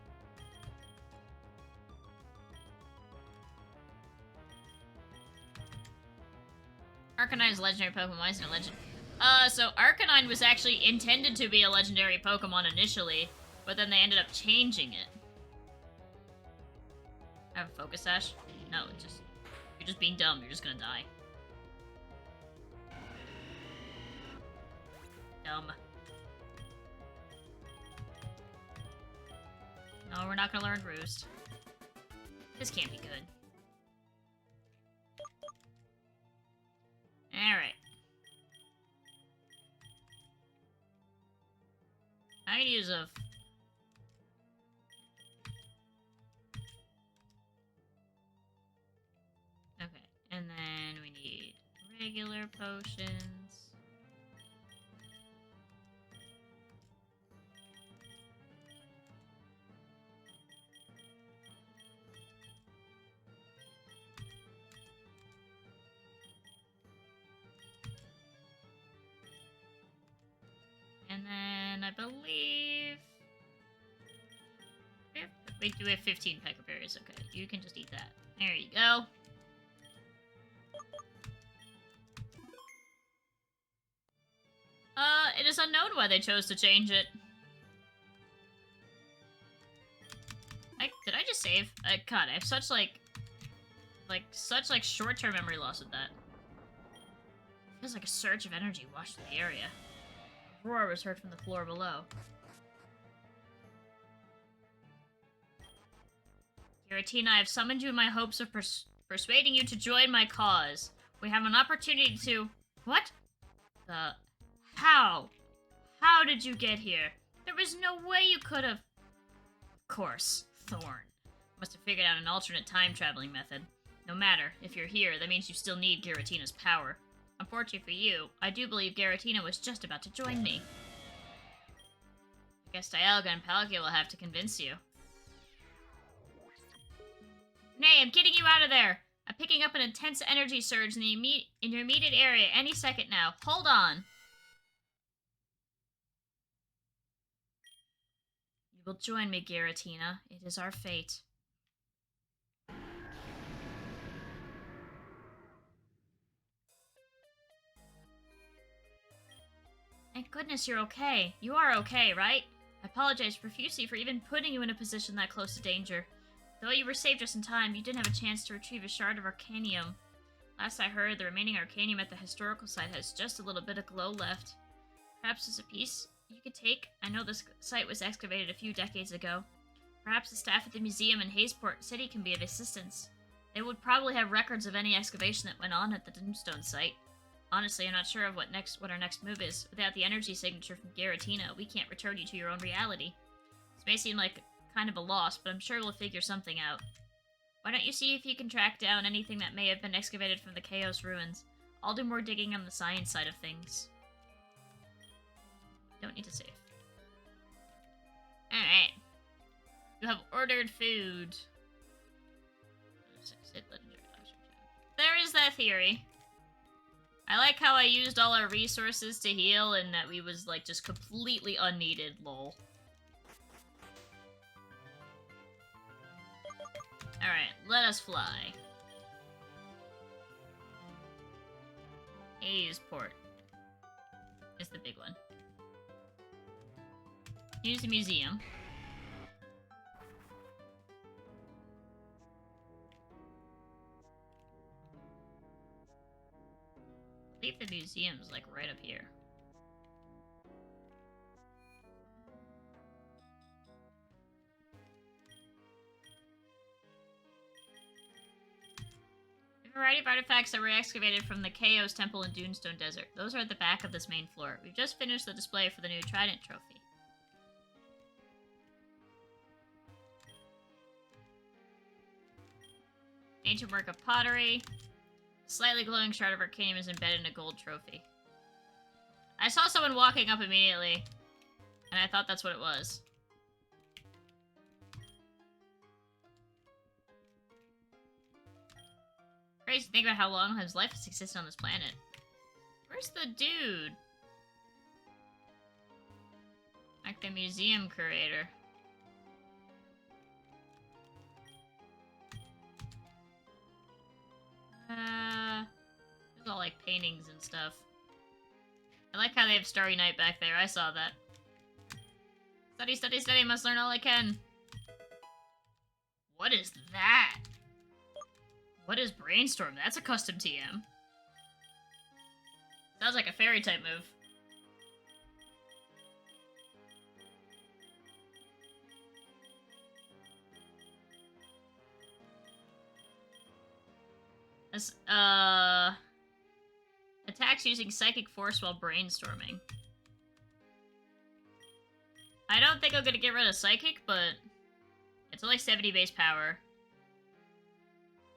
Arcanine is a legendary Pokemon. Why isn't it legend? So Arcanine was actually intended to be a legendary Pokemon initially, but then they ended up changing it. I have a Focus Sash? No, you're just being dumb. You're just gonna die. Dumb. No, we're not gonna learn Roost. This can't be good. Alright. I can use a... Okay, and then we need regular potions. And then I believe we do have 15 Pekka berries. Okay, you can just eat that. There you go. It is unknown why they chose to change it. Did I just save? God, I have such such short-term memory loss with that. Feels like a surge of energy washed through the area. A roar was heard from the floor below. Giratina, I have summoned you in my hopes of persuading you to join my cause. We have an opportunity to... What? How? How did you get here? There was no way you could have... Of course, Thorn. Must have figured out an alternate time-traveling method. No matter, if you're here, that means you still need Giratina's power. Unfortunately for you, I do believe Giratina was just about to join me. I guess Dialga and Palkia will have to convince you. Nay, I'm getting you out of there! I'm picking up an intense energy surge in your immediate area any second now. Hold on! You will join me, Giratina. It is our fate. Thank goodness you're okay. You are okay, right? I apologize profusely for even putting you in a position that close to danger. Though you were saved just in time, you didn't have a chance to retrieve a shard of Arcanium. Last I heard, the remaining Arcanium at the historical site has just a little bit of glow left. Perhaps it's a piece you could take? I know this site was excavated a few decades ago. Perhaps the staff at the museum in Hazeport City can be of assistance. They would probably have records of any excavation that went on at the Doomstone site. Honestly, I'm not sure of what our next move is. Without the energy signature from Giratina, we can't return you to your own reality. This may seem like kind of a loss, but I'm sure we'll figure something out. Why don't you see if you can track down anything that may have been excavated from the Chaos ruins? I'll do more digging on the science side of things. Don't need to save. Alright. You have ordered food. There is that theory. I like how I used all our resources to heal and that we was, like, just completely unneeded, lol. Alright, let us fly. Hazeport is the big one. Use the museum. I believe the museum's like right up here. A variety of artifacts that were excavated from the Chaos Temple in Dunestone Desert. Those are at the back of this main floor. We've just finished the display for the new Trident trophy. Ancient work of pottery. Slightly glowing shard of Arcanium is embedded in a gold trophy. I saw someone walking up immediately, and I thought that's what it was. Crazy to think about how long his life has existed on this planet. Where's the dude? Like the museum curator. There's all like paintings and stuff. I like how they have Starry Night back there. I saw that. Study, study, study. Must learn all I can. What is that? What is Brainstorm? That's a custom TM. Sounds like a fairy type move. This, attacks using Psychic Force while brainstorming. I don't think I'm gonna get rid of Psychic, but it's only 70 base power.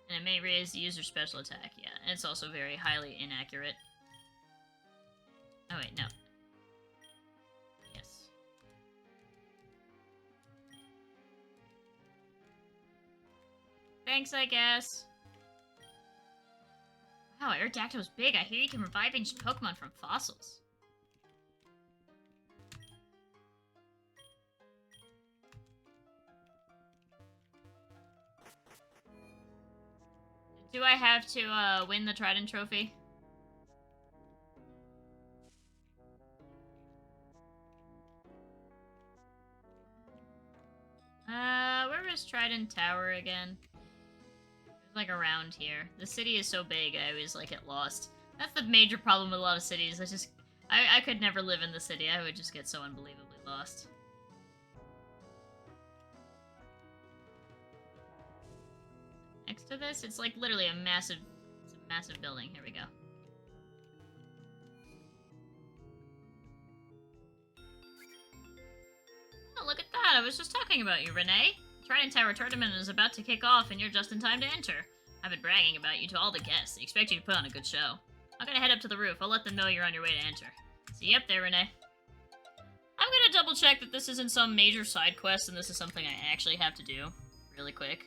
And it may raise the user's special attack, yeah. And it's also very highly inaccurate. Oh wait, no. Yes. Thanks, I guess. Wow, Aerodactyl's big. I hear you can revive ancient Pokemon from fossils. Do I have to win the Trident Trophy? Where was Trident Tower again? It's like around here. The city is so big, I always like get lost. That's the major problem with a lot of cities. I could never live in the city. I would just get so unbelievably lost. Next to this, it's like literally a massive building. Here we go. Oh, look at that. I was just talking about you, Renee. Trident Tower Tournament is about to kick off, and you're just in time to enter. I've been bragging about you to all the guests. They expect you to put on a good show. I'm gonna head up to the roof. I'll let them know you're on your way to enter. See you up there, Renee. I'm gonna double check that this isn't some major side quest, and this is something I actually have to do really quick.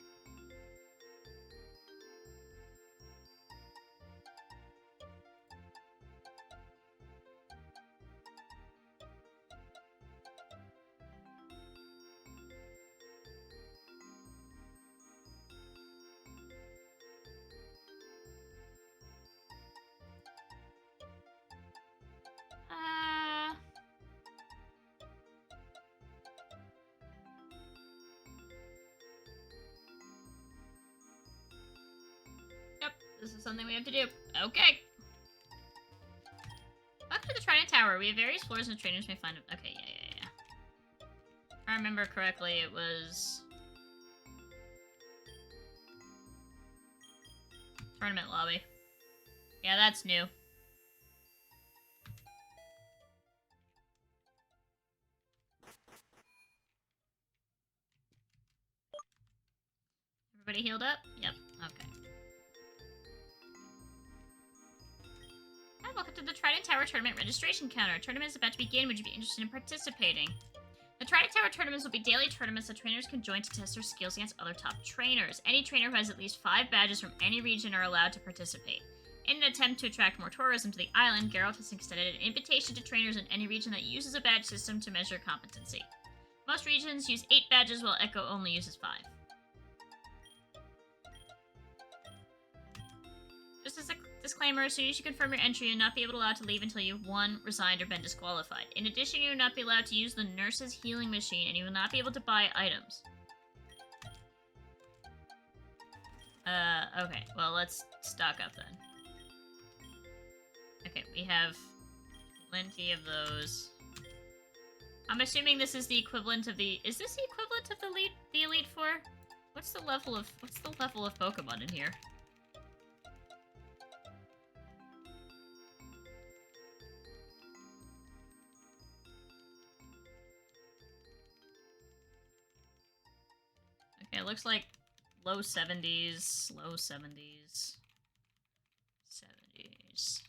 Yep, this is something we have to do. Okay. Welcome to the Trident Tower. We have various floors and trainers may find... Okay, yeah. If I remember correctly, it was... Tournament lobby. Yeah, that's new. Everybody healed up? Yep, okay. Hi, welcome to the Trident Tower Tournament registration counter. Tournament is about to begin. Would you be interested in participating? The Trident Tower tournaments will be daily tournaments that trainers can join to test their skills against other top trainers. Any trainer who has at least 5 badges from any region are allowed to participate. In an attempt to attract more tourism to the island, Geralt has extended an invitation to trainers in any region that uses a badge system to measure competency. Most regions use 8 badges, while Echo only uses 5. Just as a disclaimer, as soon as you confirm your entry, you'll not be able to allowed to leave until you've won, resigned, or been disqualified. In addition, you will not be allowed to use the nurse's healing machine, and you will not be able to buy items. Okay. Well, let's stock up then. Okay, we have plenty of those. I'm assuming this is the equivalent of the... Is this the equivalent of the Elite Four? What's the level of Pokemon in here? Okay, it looks like low 70s, low 70s, 70s.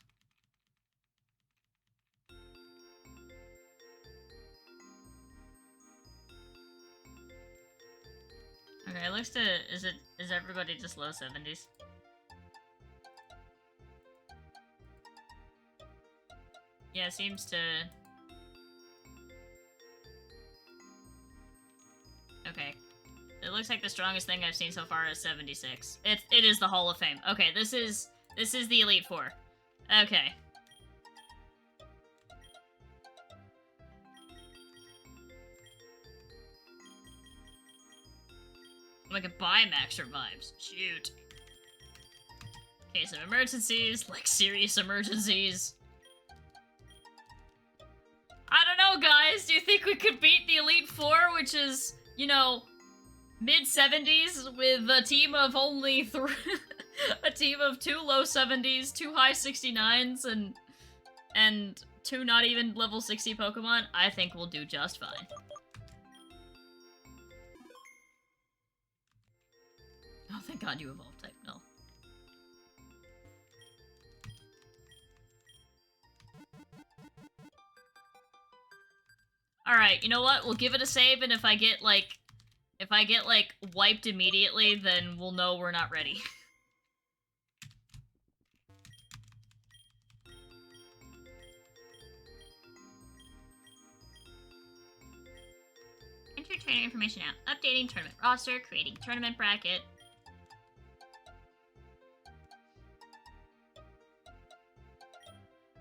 Okay, it looks to... Is everybody just low 70s? Yeah, it seems to... Okay. It looks like the strongest thing I've seen so far is 76. It is the Hall of Fame. Okay, this is the Elite Four. Okay. I could buy max revives. Shoot. Case of emergencies, like serious emergencies. I don't know, guys. Do you think we could beat the Elite Four, which is, you know, mid-70s with a team of only three, a team of 2 low 70s, 2 high 69s, and 2 not even level 60 Pokemon? I think we'll do just fine. Oh, thank God you evolved type. No. Alright, you know what? We'll give it a save, and if I get, like, wiped immediately, then we'll know we're not ready. Enter trainer information out. Updating tournament roster, creating tournament bracket.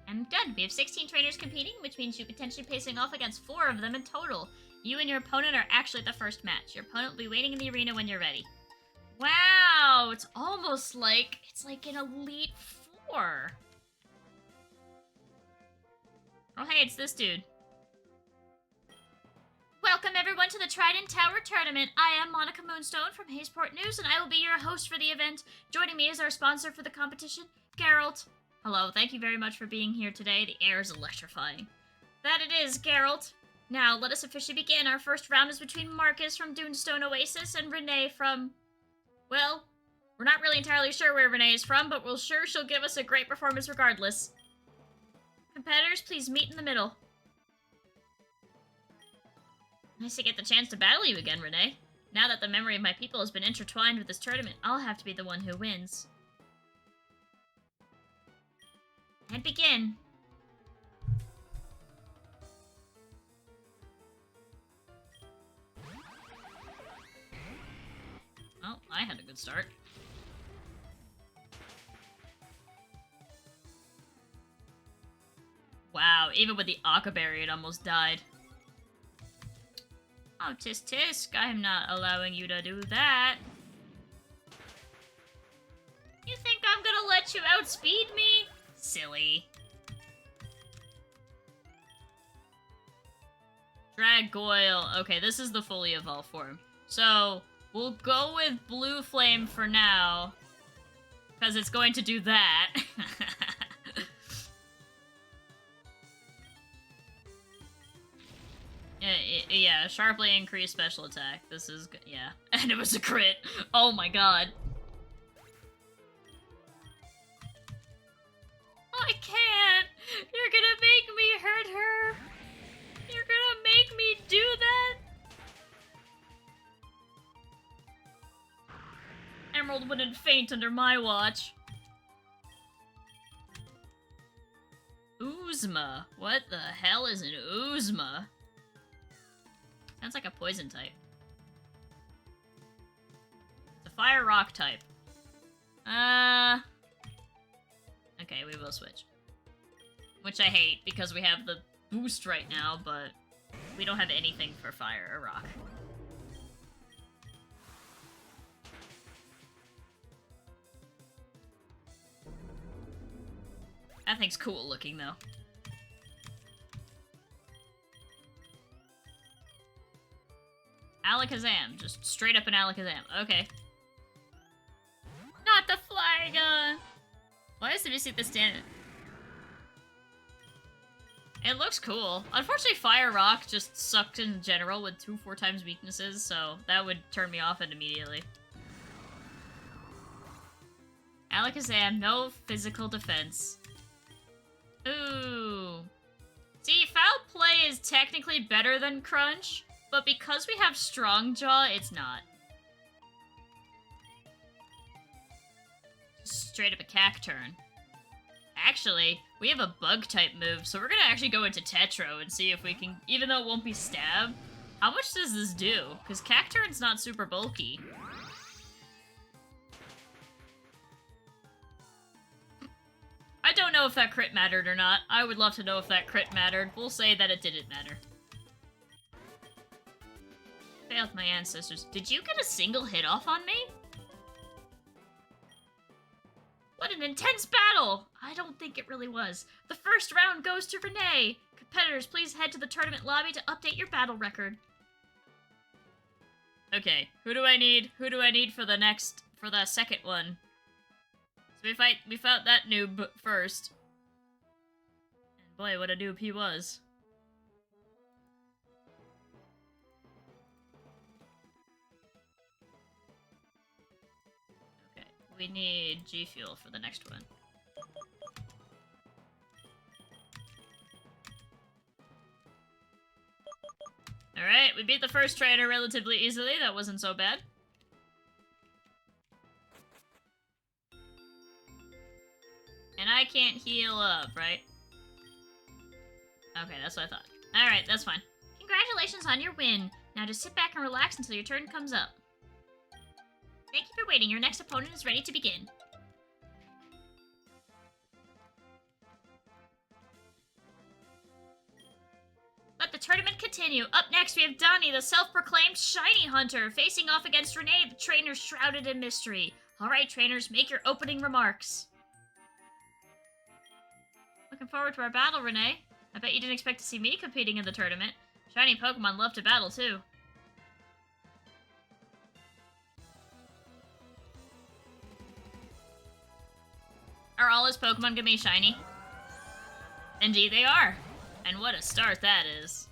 I'm done. We have 16 trainers competing, which means you're potentially facing off against 4 of them in total. You and your opponent are actually at the first match. Your opponent will be waiting in the arena when you're ready. Wow, it's almost like, it's like an Elite Four. Oh hey, it's this dude. Welcome everyone to the Trident Tower Tournament. I am Monica Moonstone from Hazeport News, and I will be your host for the event. Joining me is our sponsor for the competition, Geralt. Hello, thank you very much for being here today. The air is electrifying. That it is, Geralt. Now, let us officially begin. Our first round is between Marcus from Dunestone Oasis and Renee from... Well, we're not really entirely sure where Renee is from, but we're sure she'll give us a great performance regardless. Competitors, please meet in the middle. Nice to get the chance to battle you again, Renee. Now that the memory of my people has been intertwined with this tournament, I'll have to be the one who wins. And begin. Oh, I had a good start. Wow, even with the Aqua Berry, it almost died. Oh, tisk tisk, I'm not allowing you to do that. You think I'm gonna let you outspeed me? Silly. Dragoyle. Okay, this is the fully evolved form. So, we'll go with Blue Flame for now. Because it's going to do that. Yeah, sharply increased special attack. This is good. Yeah. And it was a crit. Oh my god. I can't! You're gonna make me hurt her! You're gonna make me do that? Emerald wouldn't faint under my watch. Oozma. What the hell is an Oozma? Sounds like a poison type. It's a fire rock type. Okay, we will switch. Which I hate, because we have the boost right now, but we don't have anything for fire or rock. That thing's cool looking, though. Alakazam. Just straight up an Alakazam. Okay. Not the Flygon! Why is the stand? It looks cool. Unfortunately, Fire Rock just sucked in general with 2 4x weaknesses, so that would turn me off it immediately. Alakazam, no physical defense. Ooh. See, Foul Play is technically better than Crunch, but because we have Strong Jaw, it's not. Straight up a Cacturn. Actually, we have a Bug-type move, so we're gonna actually go into Tetro and see if we can, even though it won't be Stab, how much does this do? Because Cacturn's not super bulky. I don't know if that crit mattered or not. I would love to know if that crit mattered. We'll say that it didn't matter. Failed my ancestors. Did you get a single hit off on me? What an intense battle! I don't think it really was. The first round goes to Renee. Competitors, please head to the tournament lobby to update your battle record. Okay, who do I need? Who do I need for the second one? So we fought that noob first. And boy, what a noob he was. Okay, we need G Fuel for the next one. Alright, we beat the first trainer relatively easily. That wasn't so bad. And I can't heal up, right? Okay, that's what I thought. Alright, that's fine. Congratulations on your win. Now just sit back and relax until your turn comes up. Thank you for waiting. Your next opponent is ready to begin. Let the tournament continue. Up next, we have Donnie, the self-proclaimed Shiny Hunter, facing off against Renee, the trainer shrouded in mystery. Alright, trainers, make your opening remarks. Looking forward to our battle, Renee. I bet you didn't expect to see me competing in the tournament. Shiny Pokemon love to battle, too. Are all his Pokemon gonna be shiny? Indeed they are. And what a start that is.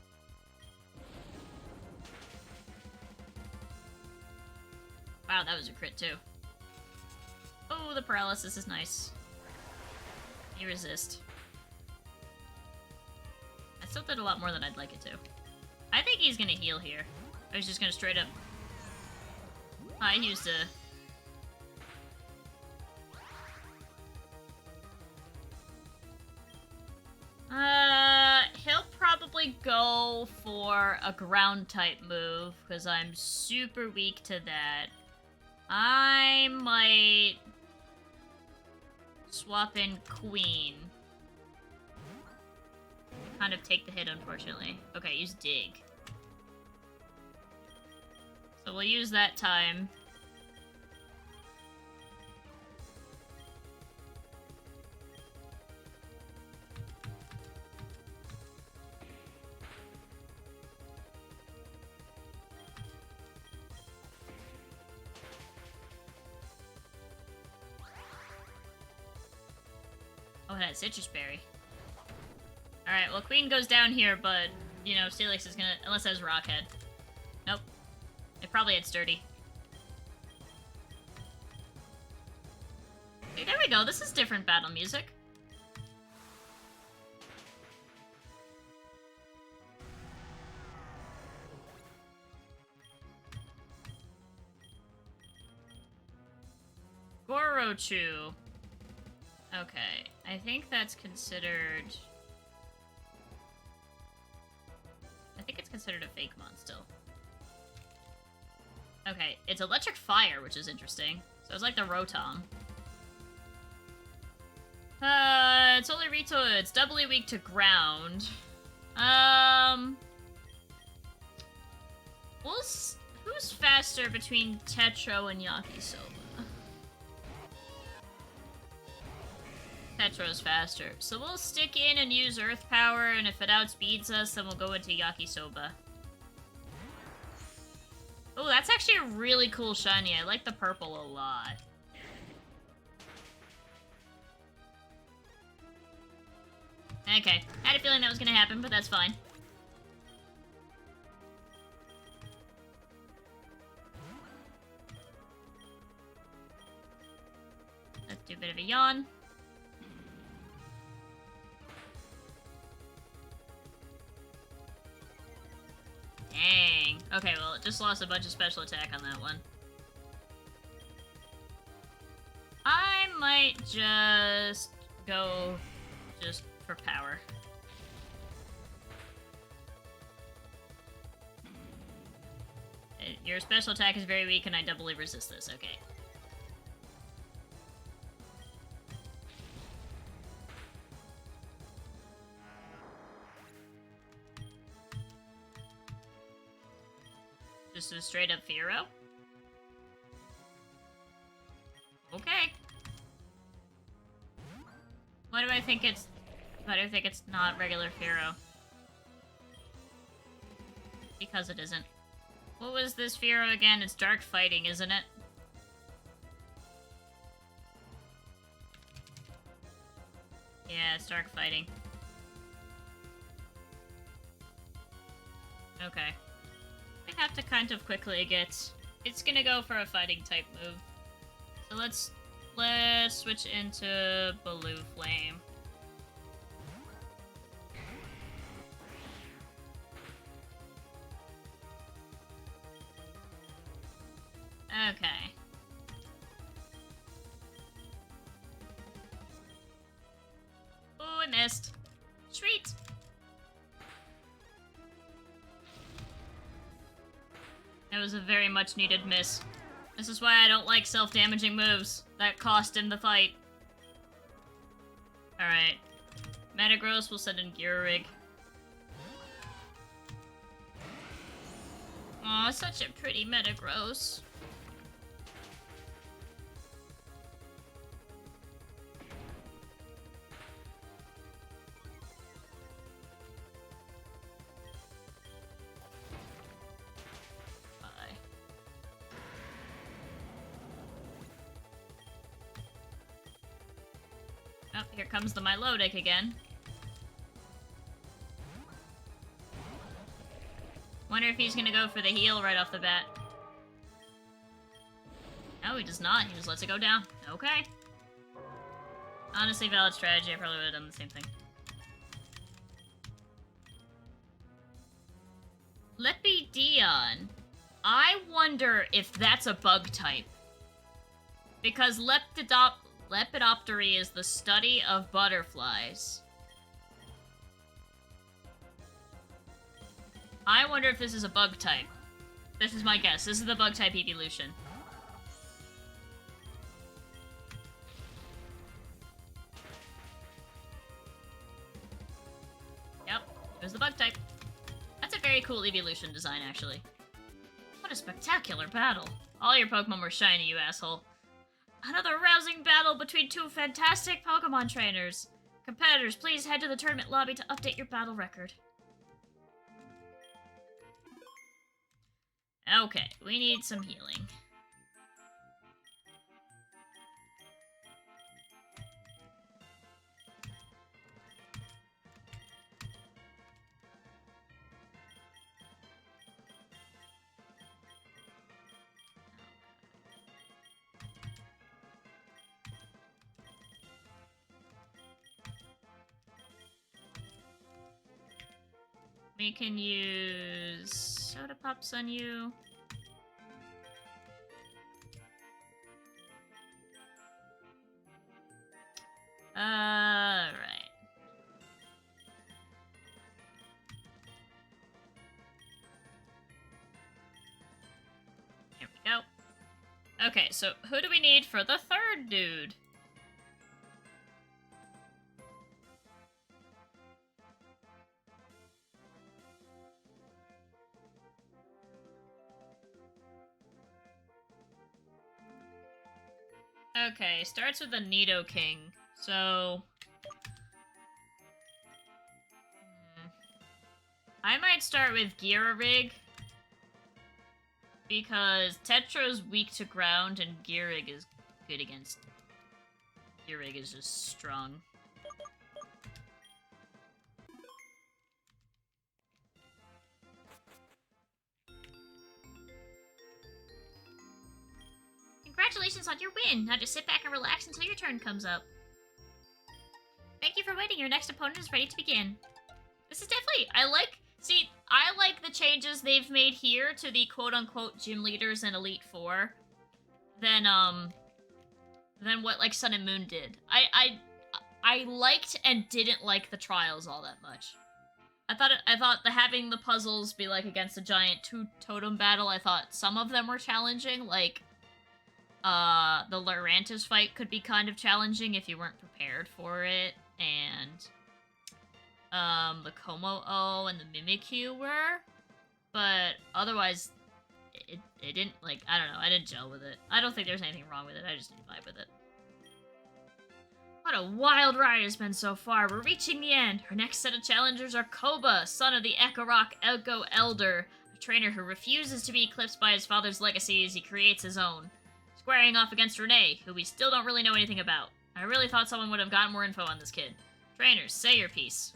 Wow, that was a crit too. Oh, the paralysis is nice. You resist. I still did a lot more than I'd like it to. I think he's gonna heal here. I was just gonna straight up... I used a... He'll probably go for a ground type move, because I'm super weak to that. I might swap in Queen. Kind of take the hit, unfortunately. Okay, use Dig. So we'll use that time. Oh, it had Citrus Berry. Alright, well, Queen goes down here, but, you know, Steelix is gonna... Unless it has Rockhead. Nope. It probably had Sturdy. Okay, there we go. This is different battle music. Gorochu. Okay, I think that's considered... I think it's considered a fake mon still. Okay, it's Electric Fire, which is interesting. So it's like the Rotom. It's only it's doubly weak to ground. Who's faster between Tetro and Yakisoba? Tetro's faster. So we'll stick in and use Earth Power, and if it outspeeds us, then we'll go into Yakisoba. Oh, that's actually a really cool shiny. I like the purple a lot. Okay, I had a feeling that was gonna happen, but that's fine. Let's do a bit of a yawn. Dang. Okay, well, it just lost a bunch of special attack on that one. I might just go for power. Your special attack is very weak and I doubly resist this. Okay. Just a straight up Fearow? Okay. Why do I think it's not regular Fearow? Because it isn't. What was this Fearow again? It's dark fighting, isn't it? Yeah, it's dark fighting. Okay. We have to kind of quickly get... It's gonna go for a fighting type move. So let's switch into Blue Flame. Okay. Oh, I missed. Sweet! That was a very much needed miss. This is why I don't like self-damaging moves that cost him the fight. Alright. Metagross will send in Gearig. Aw, such a pretty Metagross. Oh, here comes the Milotic again. Wonder if he's gonna go for the heal right off the bat. No, he does not. He just lets it go down. Okay. Honestly, valid strategy. I probably would have done the same thing. Lepidion. I wonder if that's a bug type. Because Lepidoptery is the study of butterflies. I wonder if this is a bug type. This is my guess. This is the bug type evolution. Yep, it was the bug type. That's a very cool evolution design, actually. What a spectacular battle. All your Pokemon were shiny, you asshole. Another rousing battle between two fantastic Pokemon trainers. Competitors, please head to the tournament lobby to update your battle record. Okay, we need some healing. We can use Soda Pops on you. Right. Here we go. Okay, so who do we need for the third dude? Okay, starts with the Nidoking. So... I might start with Gearig. Because Tetra's weak to ground and Gearig is good against... Gearig is just strong. Congratulations on your win! Now just sit back and relax until your turn comes up. Thank you for waiting. Your next opponent is ready to begin. This is definitely... I like the changes they've made here to the quote-unquote gym leaders in Elite Four than what, like, Sun and Moon did. I liked and didn't like the trials all that much. I thought having the puzzles be, like, against a giant totem battle, I thought some of them were challenging, like... the Lurantis fight could be kind of challenging if you weren't prepared for it, and, the Como-O and the Mimikyu were, but otherwise, it didn't, like, I don't know, I didn't gel with it. I don't think there's anything wrong with it, I just didn't vibe with it. What a wild ride it's been so far. We're reaching the end. Our next set of challengers are Koba, son of the Echo-Rock Echo Elder, a trainer who refuses to be eclipsed by his father's legacy as he creates his own. Squaring off against Renee, who we still don't really know anything about. I really thought someone would have gotten more info on this kid. Trainers, say your piece.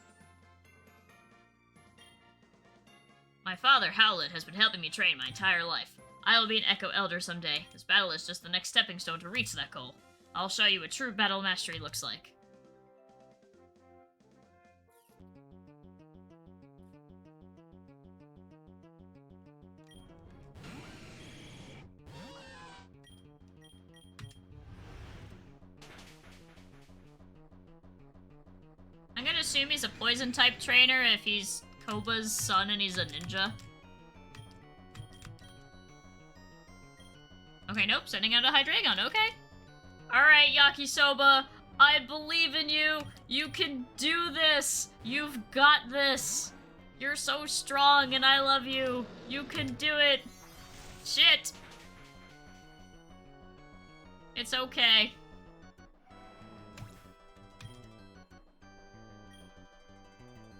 My father, Howlett, has been helping me train my entire life. I will be an Echo Elder someday. This battle is just the next stepping stone to reach that goal. I'll show you what true battle mastery looks like. I'm gonna assume he's a poison type trainer if he's Koba's son and he's a ninja. Okay, nope, sending out a Hydreigon, okay. Alright, Yakisoba, I believe in you. You can do this. You've got this. You're so strong and I love you. You can do it. Shit. It's okay.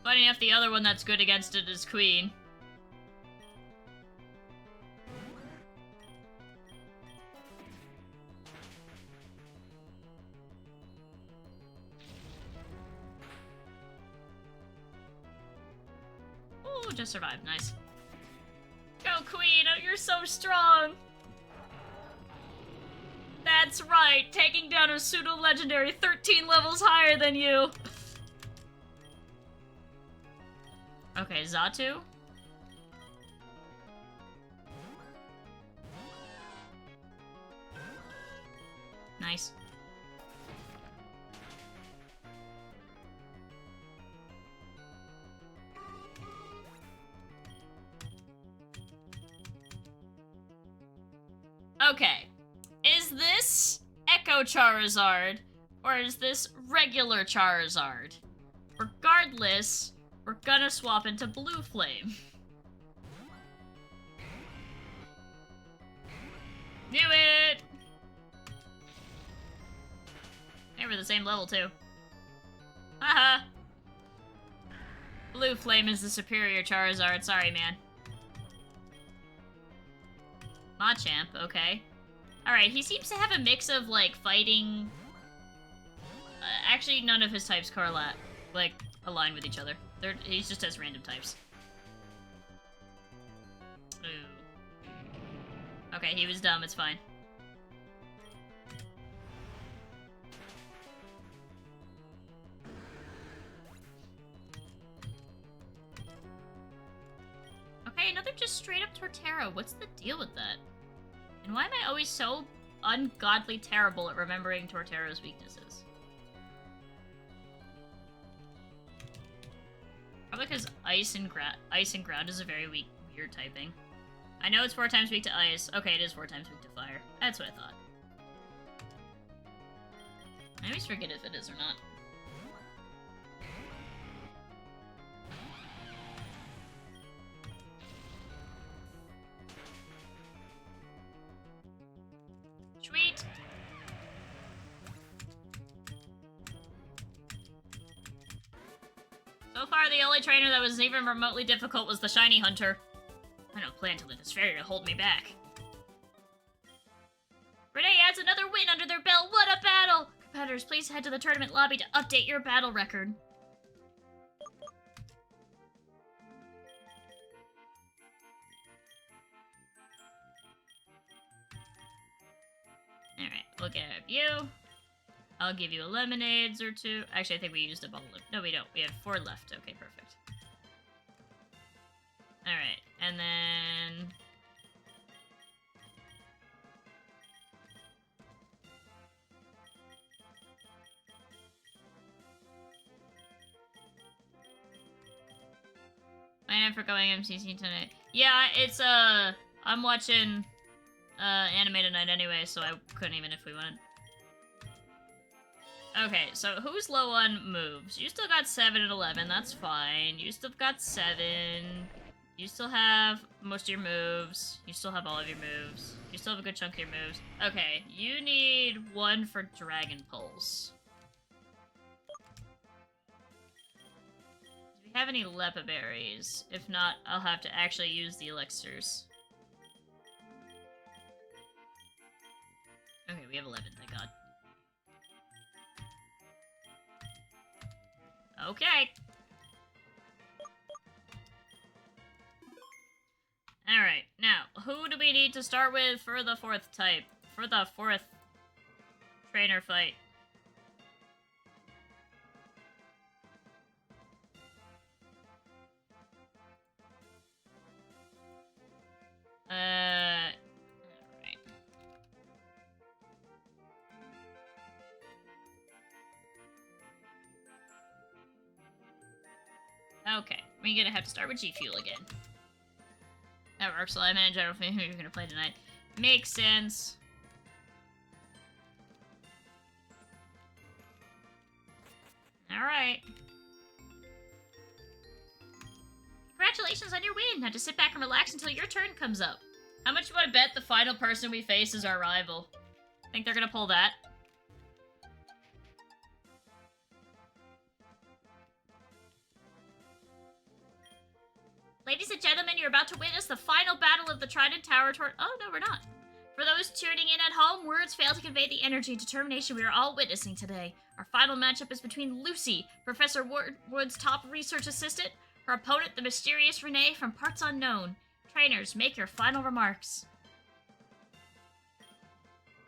Funny enough, the other one that's good against it is Queen. Ooh, just survived. Nice. Go, Queen! Oh, you're so strong! That's right! Taking down a pseudo-legendary 13 levels higher than you! Okay, Xatu? Nice. Okay. Is this Echo Charizard, or is this regular Charizard? Regardless, we're gonna swap into Blue Flame. Knew it! They were the same level, too. Haha! Blue Flame is the superior Charizard, sorry, man. Machamp, okay. Alright, he seems to have a mix of, like, fighting... actually, none of his types correlate, like, align with each other. He just has random types. Ooh. Okay, he was dumb, it's fine. Okay, another just straight up Torterra. What's the deal with that? And why am I always so ungodly terrible at remembering Torterra's weaknesses? Probably because ice and ground is a very weird typing. I know it's 4 times weak to ice. Okay, it is 4 times weak to fire. That's what I thought. I always forget if it is or not. Sweet! So far, the only trainer that was even remotely difficult was the Shiny Hunter. I don't plan to let this failure hold me back. Renee adds another win under their belt. What a battle! Competitors, please head to the tournament lobby to update your battle record. Alright, we'll get you. I'll give you a lemonades or 2. Actually, I think we used up all of them. No, we don't. We have 4 left. Okay, perfect. Alright, and then... I'm for going MCC tonight. Yeah, it's, I'm watching, anime tonight anyway, so I couldn't even if we wanted. Okay, so who's low on moves? You still got 7 and 11, that's fine. You still got 7. You still have most of your moves. You still have all of your moves. You still have a good chunk of your moves. Okay, you need 1 for Dragon Pulse. Do we have any Lepa Berries? If not, I'll have to actually use the elixirs. Okay, we have 11, thank god. Okay. Alright, now, who do we need to start with for the 4th type? For the 4th trainer fight? Alright. Okay, we're gonna have to start with G Fuel again. That works, so I manage I don't think who you're gonna play tonight. Makes sense. Alright. Congratulations on your win! Now just sit back and relax until your turn comes up. How much do I bet the final person we face is our rival? Think they're gonna pull that? Ladies and gentlemen, you're about to witness the final battle of the Trident Tower Oh, no, we're not. For those tuning in at home, words fail to convey the energy and determination we are all witnessing today. Our final matchup is between Lucy, Professor Wood's top research assistant, her opponent, the mysterious Renee from Parts Unknown. Trainers, make your final remarks.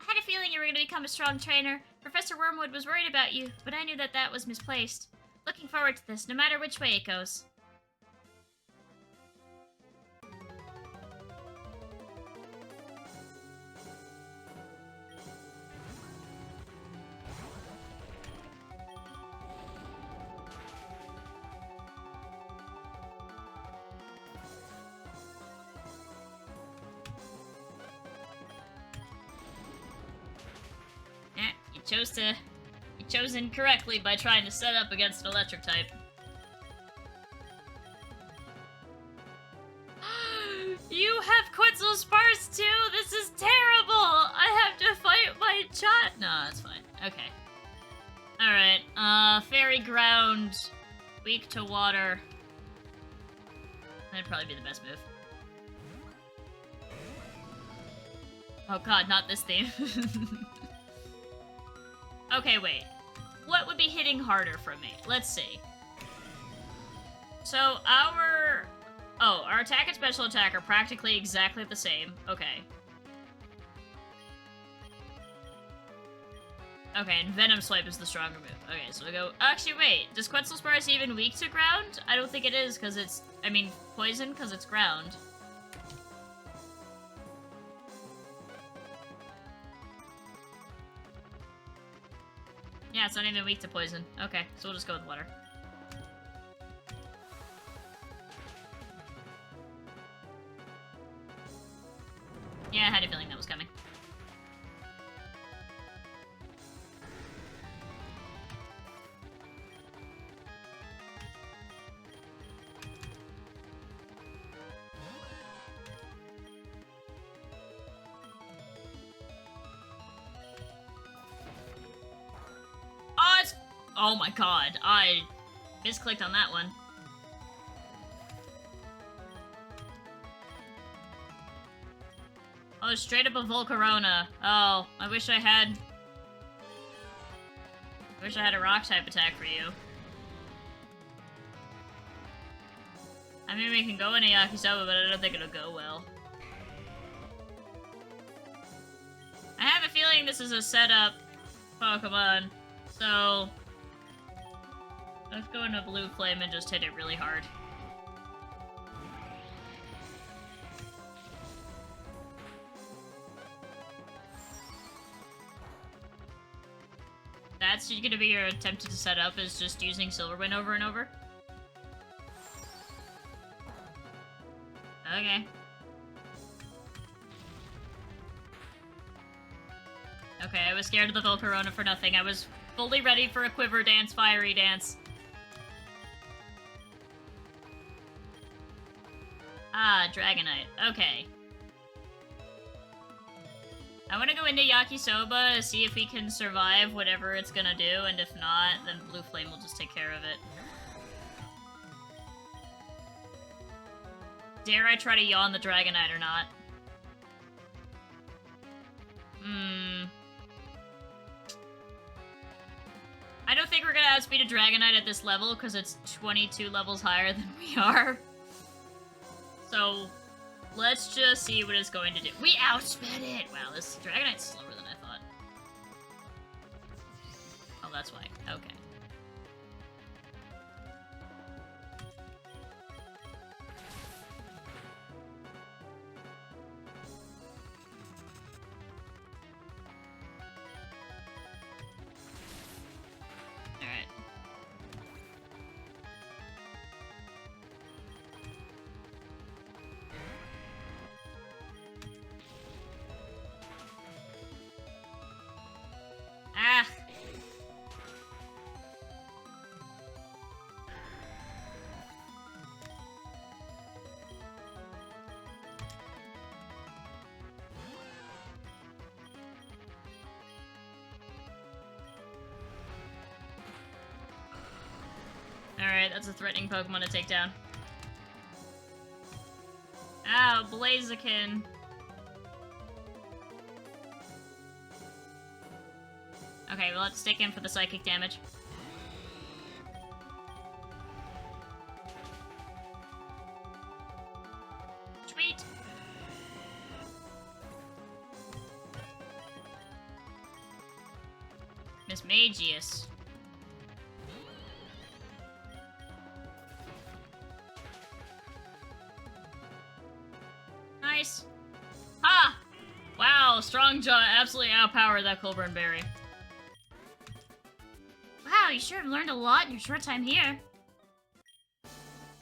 I had a feeling you were going to become a strong trainer. Professor Wormwood was worried about you, but I knew that was misplaced. Looking forward to this, no matter which way it goes. You chose incorrectly by trying to set up against an electric type. You have Quetzal Sparse too? This is terrible! I have to fight my chat. No, that's fine. Okay. Alright, Fairy Ground. Weak to water. That'd probably be the best move. Oh god, not this theme. Okay, wait. What would be hitting harder from me? Let's see. So, our attack and special attack are practically exactly the same. Okay. Okay, and Venom Swipe is the stronger move. Okay, so we go... Actually, wait. Does Quetzal Sparse even weak to ground? I don't think it is, because it's... I mean, poison, because it's ground. Yeah, it's not even weak to poison. Okay, so we'll just go with water. Yeah, I had a feeling that was coming. Oh my god, I misclicked on that one. Oh, straight up a Volcarona. Oh, I wish I had a rock type attack for you. I mean, we can go into Yakisoba, but I don't think it'll go well. I have a feeling this is a setup Pokemon, so let's go into Blue Flame and just hit it really hard. That's gonna be your attempt to set up, is just using Silverwind over and over? Okay. Okay, I was scared of the Volcarona for nothing. I was fully ready for a Quiver Dance, Fiery Dance. Ah, Dragonite. Okay. I want to go into Yakisoba to see if we can survive whatever it's gonna do, and if not, then Blue Flame will just take care of it. Dare I try to yawn the Dragonite or not? I don't think we're gonna outspeed a Dragonite at this level, because it's 22 levels higher than we are. So, let's just see what it's going to do. We outsped it! Wow, this Dragonite's slower than I thought. Oh, that's why. Okay. Alright. Ah! Alright, that's a threatening Pokemon to take down. Ow, Blaziken. Okay, well, let's stick in for the psychic damage. Sweet! Miss Magius. Nice. Ah! Wow, Strong Jaw absolutely outpowered that Colburn Berry. Wow, you sure have learned a lot in your short time here.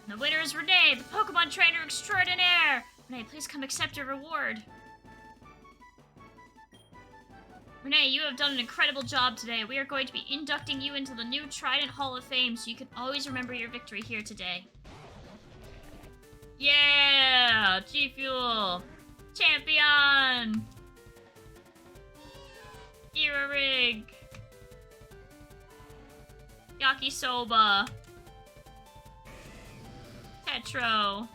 The winner is Renee, the Pokemon trainer extraordinaire! Renee, please come accept your reward. Renee, you have done an incredible job today. We are going to be inducting you into the new Trident Hall of Fame so you can always remember your victory here today. Yeah! G Fuel! Champion! Era Rig! Yakisoba! Petro!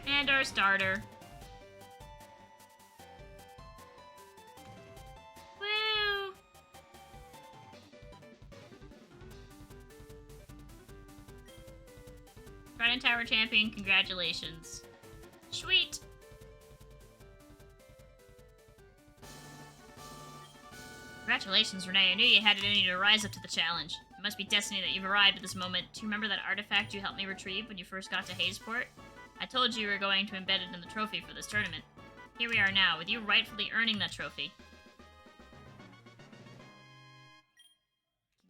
And our starter. Woo! Trident Tower champion, congratulations. Sweet! Congratulations, Renee. I knew you had it in you to rise up to the challenge. It must be destiny that you've arrived at this moment. Do you remember that artifact you helped me retrieve when you first got to Hazeport? I told you were going to embed it in the trophy for this tournament. Here we are now, with you rightfully earning that trophy.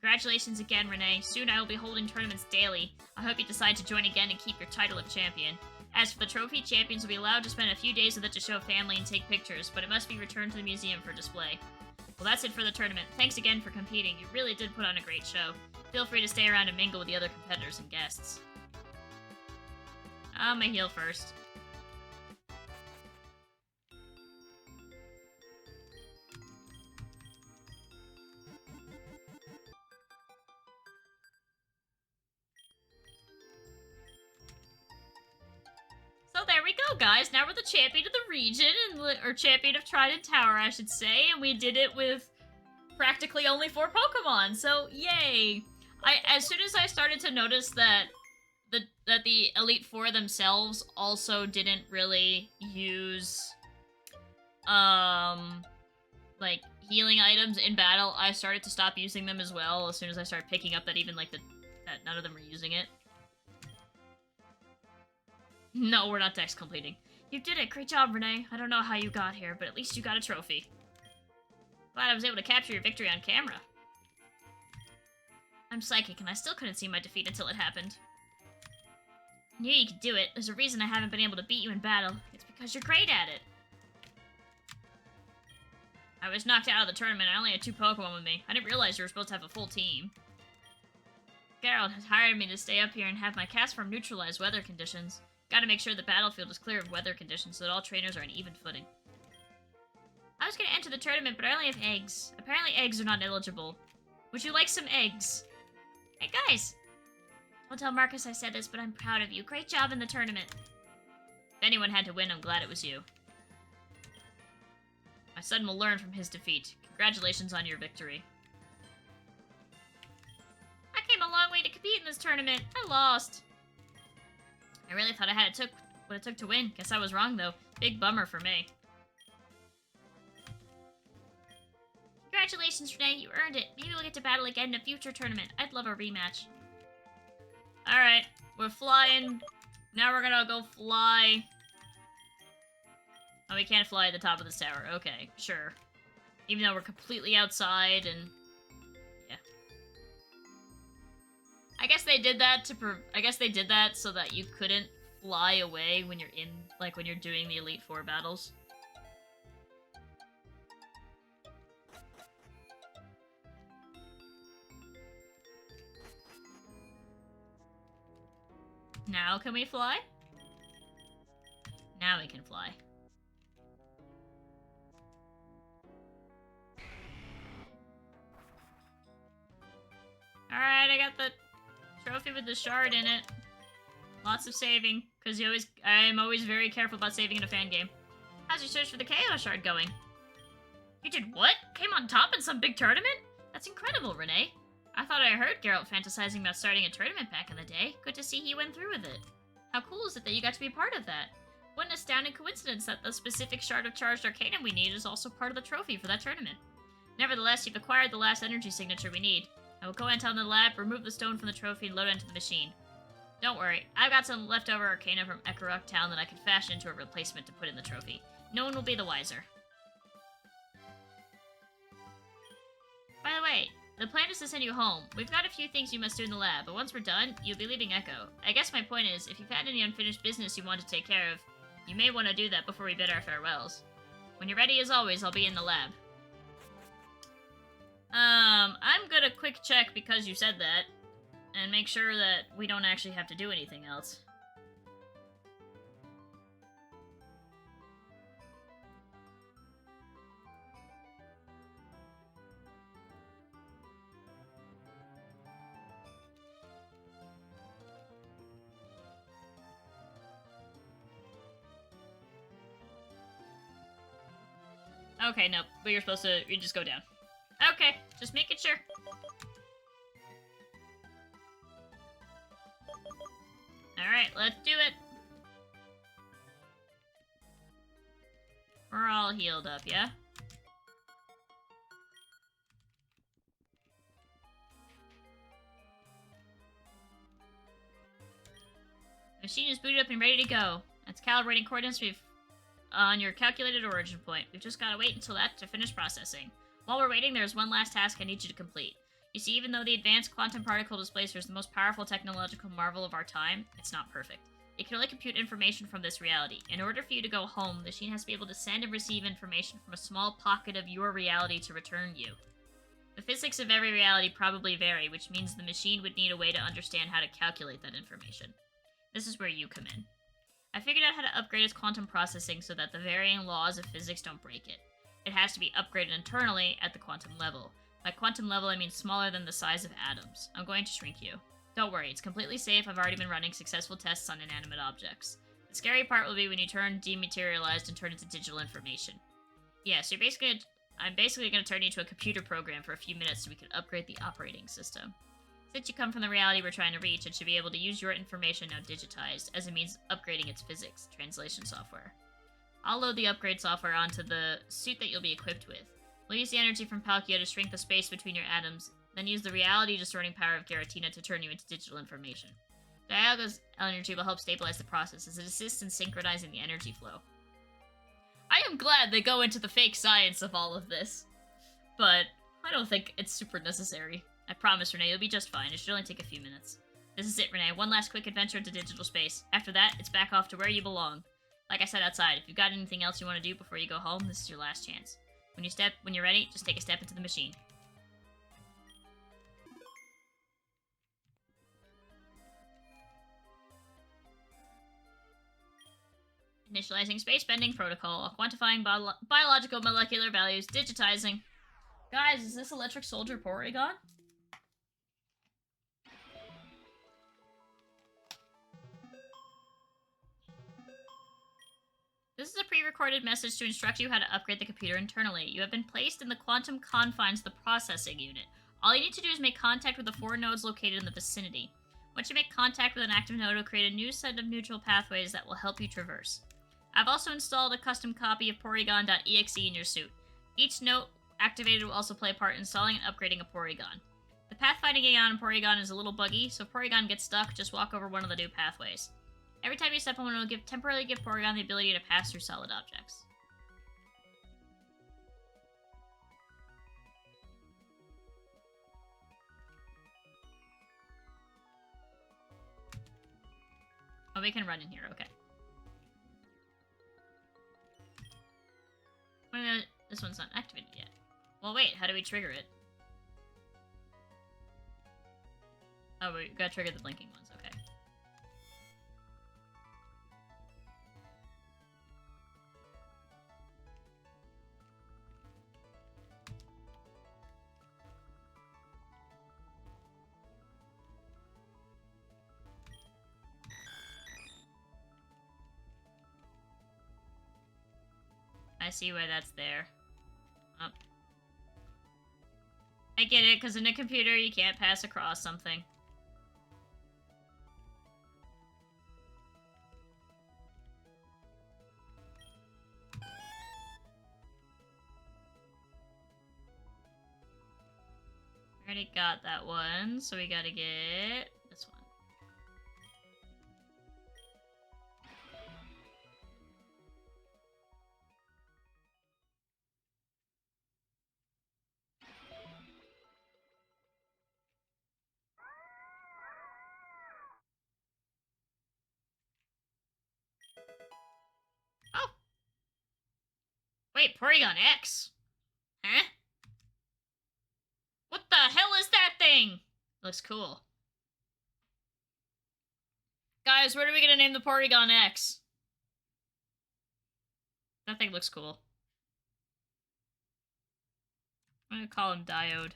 Congratulations again, Renee. Soon I will be holding tournaments daily. I hope you decide to join again and keep your title of champion. As for the trophy, champions will be allowed to spend a few days with it to show family and take pictures, but it must be returned to the museum for display. Well, that's it for the tournament. Thanks again for competing. You really did put on a great show. Feel free to stay around and mingle with the other competitors and guests. I'm gonna heal first. So there we go, guys. Now we're the champion of the region, or champion of Trident Tower, I should say, and we did it with practically only 4 Pokemon, so yay! As soon as I started to notice that the Elite Four themselves also didn't really use, like, healing items in battle, I started to stop using them as well, as soon as I started picking up that even, like, that none of them were using it. No, we're not dex completing. You did it! Great job, Renee! I don't know how you got here, but at least you got a trophy. Glad I was able to capture your victory on camera. I'm psychic, and I still couldn't see my defeat until it happened. I knew you could do it. There's a reason I haven't been able to beat you in battle. It's because you're great at it. I was knocked out of the tournament. I only had 2 Pokemon with me. I didn't realize you were supposed to have a full team. Geralt has hired me to stay up here and have my cast form neutralize weather conditions. Gotta make sure the battlefield is clear of weather conditions so that all trainers are on even footing. I was gonna enter the tournament, but I only have eggs. Apparently eggs are not eligible. Would you like some eggs? Hey guys! Don't tell Marcus I said this, but I'm proud of you. Great job in the tournament. If anyone had to win, I'm glad it was you. My son will learn from his defeat. Congratulations on your victory. I came a long way to compete in this tournament. I lost. I really thought I had what it took to win. Guess I was wrong, though. Big bummer for me. Congratulations, Renee. You earned it. Maybe we'll get to battle again in a future tournament. I'd love a rematch. Alright. We're flying. Now we're gonna go fly. Oh, we can't fly at the top of this tower. Okay, sure. Even though we're completely outside and... yeah. I guess they did that so that you couldn't fly away when you're in... like, when you're doing the Elite Four battles. Now can we fly? Now we can fly. Alright, I got the trophy with the shard in it. Lots of saving, because I'm always very careful about saving in a fan game. How's your search for the Chaos Shard going? You did what? Came on top in some big tournament? That's incredible, Renee. I thought I heard Geralt fantasizing about starting a tournament back in the day. Good to see he went through with it. How cool is it that you got to be part of that? What an astounding coincidence that the specific shard of Charged Arcanum we need is also part of the trophy for that tournament. Nevertheless, you've acquired the last energy signature we need. I will go into the lab, remove the stone from the trophy, and load it into the machine. Don't worry, I've got some leftover arcana from Ekerok Town that I can fashion into a replacement to put in the trophy. No one will be the wiser. By the way, the plan is to send you home. We've got a few things you must do in the lab, but once we're done, you'll be leaving Echo. I guess my point is, if you've had any unfinished business you want to take care of, you may want to do that before we bid our farewells. When you're ready, as always, I'll be in the lab. I'm gonna quick check because you said that, and make sure that we don't actually have to do anything else. Okay, no, but you just go down. Okay, just making sure. Alright, let's do it. We're all healed up, yeah? The machine is booted up and ready to go. It's calibrating coordinates on your calculated origin point. We've just gotta wait until that to finish processing. While we're waiting, there's one last task I need you to complete. You see, even though the Advanced Quantum Particle Displacer is the most powerful technological marvel of our time, it's not perfect. It can only compute information from this reality. In order for you to go home, the machine has to be able to send and receive information from a small pocket of your reality to return you. The physics of every reality probably vary, which means the machine would need a way to understand how to calculate that information. This is where you come in. I figured out how to upgrade its quantum processing so that the varying laws of physics don't break it. It has to be upgraded internally at the quantum level. By quantum level, I mean smaller than the size of atoms. I'm going to shrink you. Don't worry, it's completely safe. I've already been running successful tests on inanimate objects. The scary part will be when you turn dematerialized and turn into digital information. Yeah, so I'm basically going to turn you into a computer program for a few minutes so we can upgrade the operating system. Since you come from the reality we're trying to reach, it should be able to use your information now digitized as a means of upgrading its physics, translation software. I'll load the upgrade software onto the suit that you'll be equipped with. We'll use the energy from Palkia to shrink the space between your atoms, then use the reality-distorting power of Giratina to turn you into digital information. Dialga's energy will help stabilize the process as it assists in synchronizing the energy flow. I am glad they go into the fake science of all of this, but I don't think it's super necessary. I promise, Renee, you'll be just fine. It should only take a few minutes. This is it, Renee. One last quick adventure into digital space. After that, it's back off to where you belong. Like I said outside, if you've got anything else you want to do before you go home, this is your last chance. When you're ready, just take a step into the machine. Initializing space bending protocol, quantifying biological molecular values, digitizing. Guys, is this Electric Soldier Porygon? This is a pre-recorded message to instruct you how to upgrade the computer internally. You have been placed in the quantum confines of the processing unit. All you need to do is make contact with the 4 nodes located in the vicinity. Once you make contact with an active node, it will create a new set of neutral pathways that will help you traverse. I've also installed a custom copy of Porygon.exe in your suit. Each node activated will also play a part in installing and upgrading a Porygon. The pathfinding on Porygon is a little buggy, so if Porygon gets stuck, just walk over one of the new pathways. Every time you step on one, it will temporarily give Porygon the ability to pass through solid objects. Oh, we can run in here, okay. Wait, this one's not activated yet. Well, wait, how do we trigger it? Oh, we gotta trigger the blinking ones, okay. I see why that's there. Oh. I get it, because in a computer you can't pass across something. Already got that one, so we gotta get this one. Oh! Wait, Porygon X? Huh? What the hell is that thing? Looks cool. Guys, what are we gonna name the Porygon X? That thing looks cool. I'm gonna call him Diode.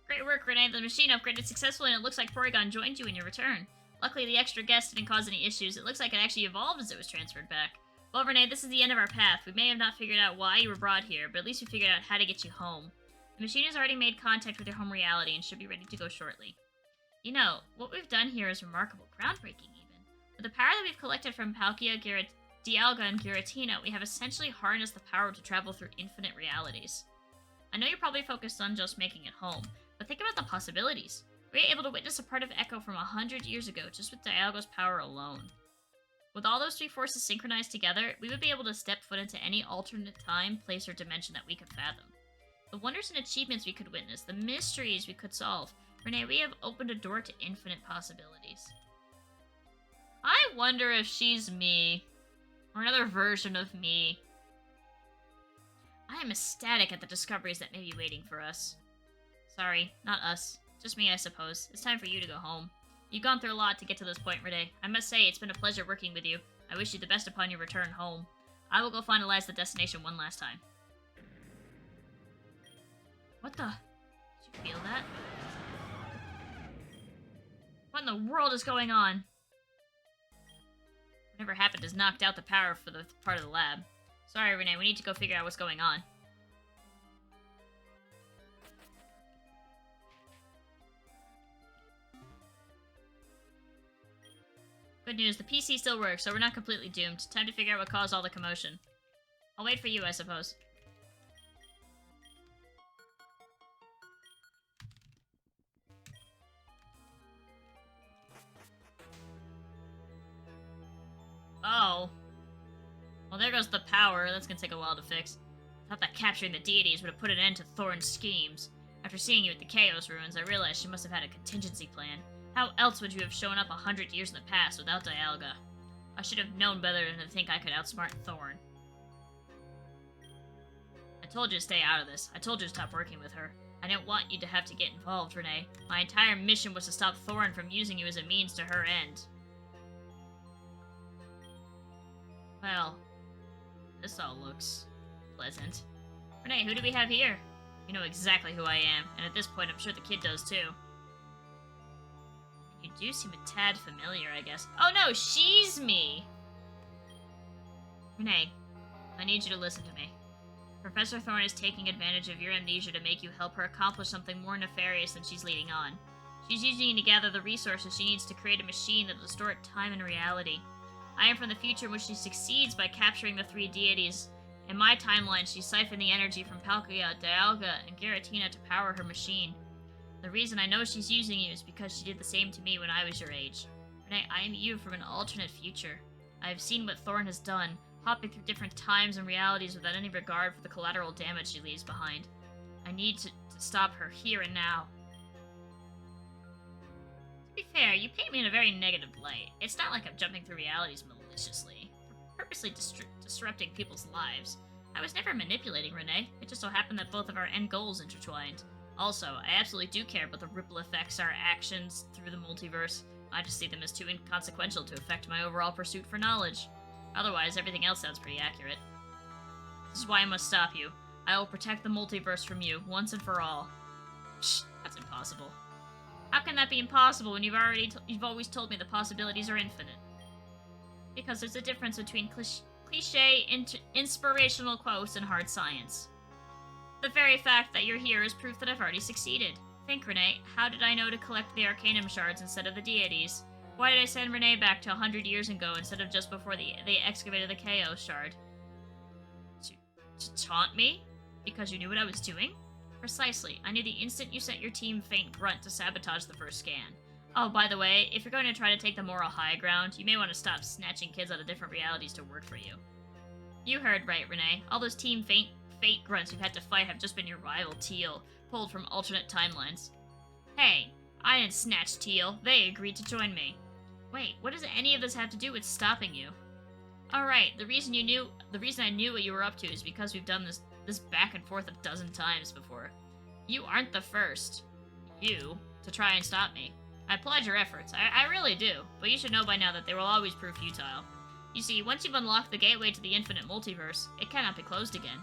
Great work, Renee. The machine upgraded successfully and it looks like Porygon joined you in your return. Luckily, the extra guest didn't cause any issues. It looks like it actually evolved as it was transferred back. Well, Renee, this is the end of our path. We may have not figured out why you were brought here, but at least we figured out how to get you home. The machine has already made contact with your home reality and should be ready to go shortly. You know, what we've done here is remarkable, groundbreaking even. With the power that we've collected from Palkia, Dialga, and Giratina, we have essentially harnessed the power to travel through infinite realities. I know you're probably focused on just making it home, but think about the possibilities. We were able to witness a part of Echo from 100 years ago just with Dialga's power alone. With all those 3 forces synchronized together, we would be able to step foot into any alternate time, place, or dimension that we could fathom. The wonders and achievements we could witness, the mysteries we could solve. Renee, we have opened a door to infinite possibilities. I wonder if she's me. Or another version of me. I am ecstatic at the discoveries that may be waiting for us. Sorry, not us. Just me, I suppose. It's time for you to go home. You've gone through a lot to get to this point, Renee. I must say, it's been a pleasure working with you. I wish you the best upon your return home. I will go finalize the destination one last time. What the? Did you feel that? What in the world is going on? Whatever happened has knocked out the power for the part of the lab. Sorry, Renee, we need to go figure out what's going on. Good news, the PC still works, so we're not completely doomed. Time to figure out what caused all the commotion. I'll wait for you, I suppose. Oh. Well, there goes the power. That's gonna take a while to fix. I thought that capturing the deities would have put an end to Thorn's schemes. After seeing you at the Chaos Ruins, I realized she must have had a contingency plan. How else would you have shown up 100 years in the past without Dialga? I should have known better than to think I could outsmart Thorn. I told you to stay out of this. I told you to stop working with her. I didn't want you to have to get involved, Renee. My entire mission was to stop Thorn from using you as a means to her end. Well, this all looks pleasant. Renee, who do we have here? You know exactly who I am, and at this point I'm sure the kid does too. You do seem a tad familiar, I guess. Oh no, she's me! Renee, I need you to listen to me. Professor Thorn is taking advantage of your amnesia to make you help her accomplish something more nefarious than she's leading on. She's using you to gather the resources she needs to create a machine that will distort time and reality. I am from the future in which she succeeds by capturing the three deities. In my timeline, she siphoned the energy from Palkia, Dialga, and Giratina to power her machine. The reason I know she's using you is because she did the same to me when I was your age. Renee, I am you from an alternate future. I have seen what Thorn has done, hopping through different times and realities without any regard for the collateral damage she leaves behind. I need to stop her here and now. To be fair, you paint me in a very negative light. It's not like I'm jumping through realities maliciously, purposely disrupting people's lives. I was never manipulating Renee. It just so happened that both of our end goals intertwined. Also, I absolutely do care about the ripple effects our actions through the multiverse. I just see them as too inconsequential to affect my overall pursuit for knowledge. Otherwise, everything else sounds pretty accurate. This is why I must stop you. I will protect the multiverse from you, once and for all. Psh, that's impossible. How can that be impossible when you've always told me the possibilities are infinite? Because there's a difference between cliche, inspirational quotes and hard science. The very fact that you're here is proof that I've already succeeded. Think, Renee, how did I know to collect the Arcanum shards instead of the deities? Why did I send Renee back to 100 years ago instead of just before they excavated the Chaos shard? To taunt me? Because you knew what I was doing? Precisely. I knew the instant you sent your team Faint Grunt to sabotage the first scan. Oh, by the way, if you're going to try to take the moral high ground, you may want to stop snatching kids out of different realities to work for you. You heard right, Renee. All those Team Fate Grunts you've had to fight have just been your rival, Teal, pulled from alternate timelines. Hey, I didn't snatch Teal. They agreed to join me. Wait, what does any of this have to do with stopping you? Alright, the reason I knew what you were up to is because we've done this back and forth a dozen times before. You aren't the first, to try and stop me. I applaud your efforts, I really do, but you should know by now that they will always prove futile. You see, once you've unlocked the gateway to the infinite multiverse, it cannot be closed again.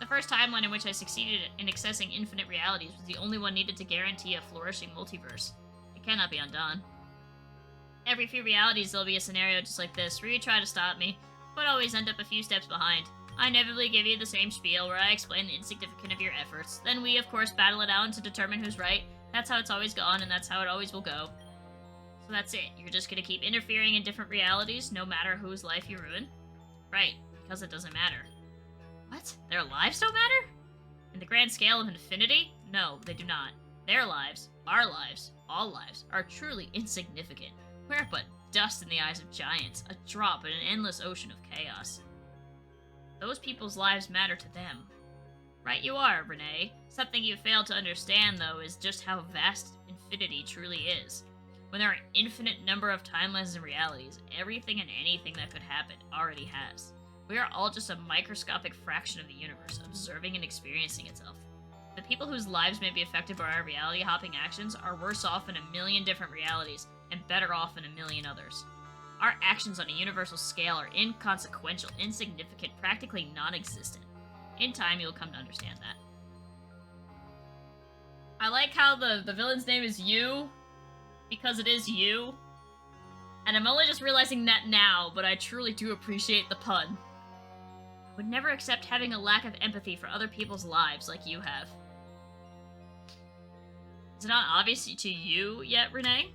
The first timeline in which I succeeded in accessing infinite realities was the only one needed to guarantee a flourishing multiverse. It cannot be undone. Every few realities there'll be a scenario just like this, where you try to stop me, but always end up a few steps behind. I inevitably give you the same spiel where I explain the insignificance of your efforts. Then we, of course, battle it out to determine who's right. That's how it's always gone, and that's how it always will go. So that's it. You're just gonna keep interfering in different realities, no matter whose life you ruin? Right, because it doesn't matter. What? Their lives don't matter? In the grand scale of infinity? No, they do not. Their lives, our lives, all lives, are truly insignificant. We're but dust in the eyes of giants, a drop in an endless ocean of chaos. Those people's lives matter to them. Right you are, Renee. Something you fail to understand, though, is just how vast infinity truly is. When there are an infinite number of timelines and realities, everything and anything that could happen already has. We are all just a microscopic fraction of the universe, observing and experiencing itself. The people whose lives may be affected by our reality-hopping actions are worse off in a million different realities, and better off in a million others. Our actions on a universal scale are inconsequential, insignificant, practically non-existent. In time, you'll come to understand that. I like how the villain's name is You, because it is you. And I'm only just realizing that now, but I truly do appreciate the pun. I would never accept having a lack of empathy for other people's lives like you have. Is it not obvious to you yet, Renee?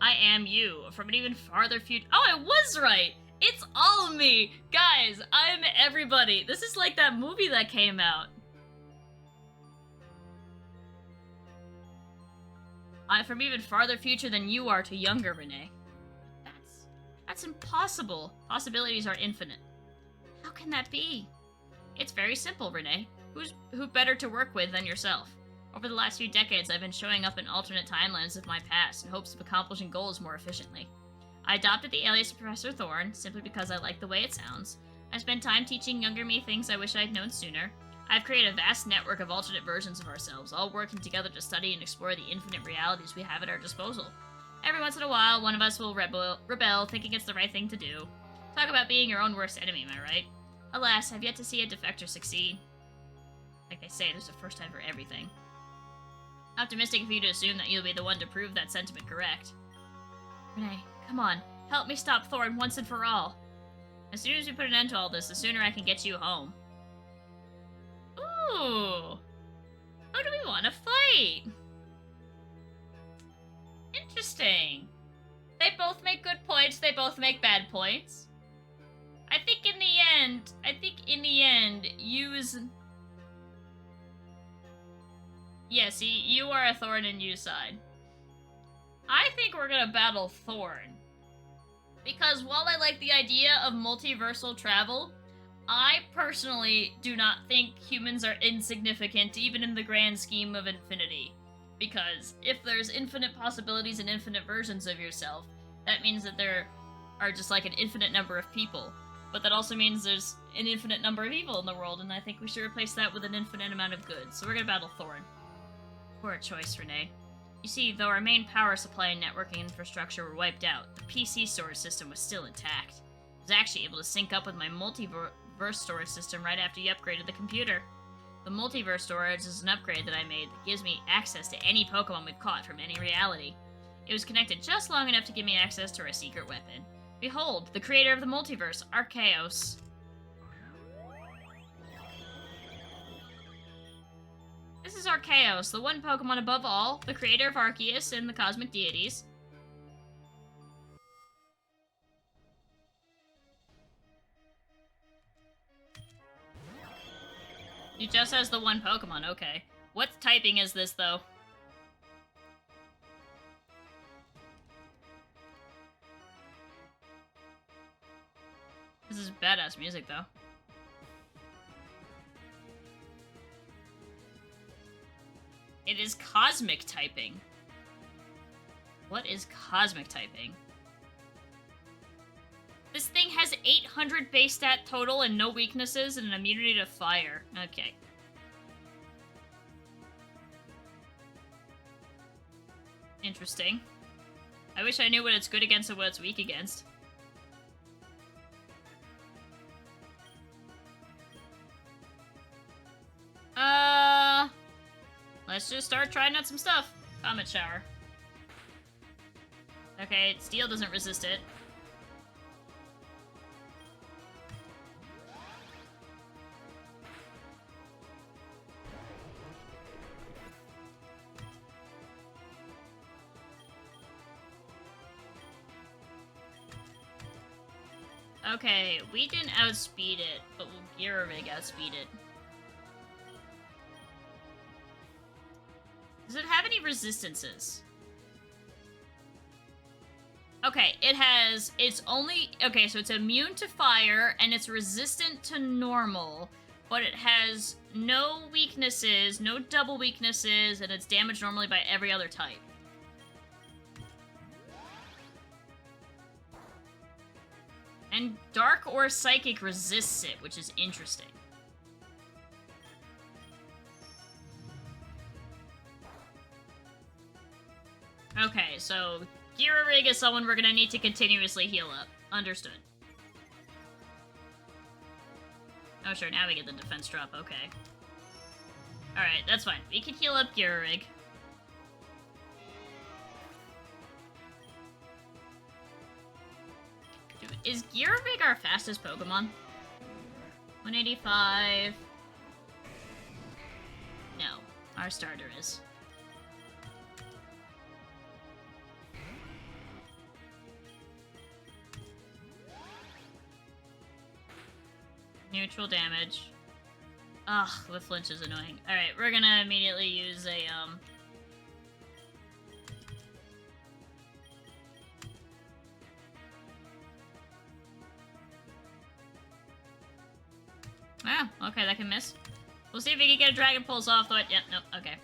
I am you, from an even farther future. Oh, I was right! It's all of me! Guys, I'm everybody. This is like that movie that came out. I'm from even farther future than you are to younger, Renee. That's impossible. Possibilities are infinite. How can that be? It's very simple, Renee. Who better to work with than yourself? Over the last few decades, I've been showing up in alternate timelines of my past in hopes of accomplishing goals more efficiently. I adopted the alias of Professor Thorn simply because I like the way it sounds. I spent time teaching younger me things I wish I'd known sooner. I've created a vast network of alternate versions of ourselves, all working together to study and explore the infinite realities we have at our disposal. Every once in a while, one of us will rebel, thinking it's the right thing to do. Talk about being your own worst enemy, am I right? Alas, I've yet to see a defector succeed. Like they say, there's a first time for everything. Optimistic of you to assume that you'll be the one to prove that sentiment correct. Renee, come on. Help me stop Thorn once and for all. As soon as we put an end to all this, the sooner I can get you home. Ooh. Who do we want to fight? Interesting. They both make good points, they both make bad points. I think in the end, use... Yeah, see, you are a Thorn and you side. I think we're gonna battle Thorn. Because while I like the idea of multiversal travel, I personally do not think humans are insignificant, even in the grand scheme of infinity. Because if there's infinite possibilities and infinite versions of yourself, that means that there are just like an infinite number of people. But that also means there's an infinite number of evil in the world, and I think we should replace that with an infinite amount of good. So we're gonna battle Thorn. Poor choice, Renee. You see, though our main power supply and networking infrastructure were wiped out, the PC storage system was still intact. I was actually able to sync up with my multiverse storage system right after you upgraded the computer. The multiverse storage is an upgrade that I made that gives me access to any Pokemon we've caught from any reality. It was connected just long enough to give me access to our secret weapon. Behold, the creator of the multiverse, Arceus. This is Arceus, the one Pokemon above all, the creator of Arceus and the cosmic deities. He just has the one Pokemon, okay. What typing is this, though? This is badass music, though. It is cosmic typing. What is cosmic typing? This thing has 800 base stat total and no weaknesses and an immunity to fire. Okay. Interesting. I wish I knew what it's good against and what it's weak against. Let's just start trying out some stuff. Comet Shower. Okay, Steel doesn't resist it. Okay, we didn't outspeed it, but we'll Gyaraig outspeed it. Does it have any resistances? Okay, okay, so it's immune to fire, and it's resistant to normal, but it has no weaknesses, no double weaknesses, and it's damaged normally by every other type. And Dark or Psychic resists it, which is interesting. Okay, so Gyaraig is someone we're gonna need to continuously heal up. Understood. Oh sure, now we get the defense drop, okay. Alright, that's fine. We can heal up Gyaraig. Is Gyaraig our fastest Pokemon? 185... No, our starter is. Neutral damage. Ugh, the flinch is annoying. Alright, we're gonna immediately use a, Oh, okay, that can miss. We'll see if we can get a Dragon Pulse off, though. Yep, nope, okay.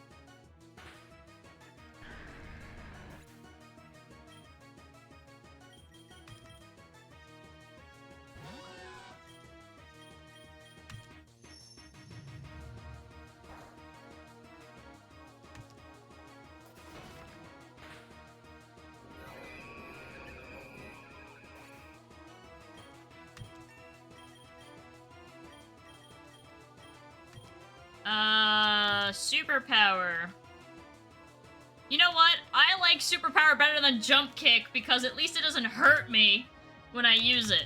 Superpower. You know what? I like superpower better than jump kick because at least it doesn't hurt me when I use it.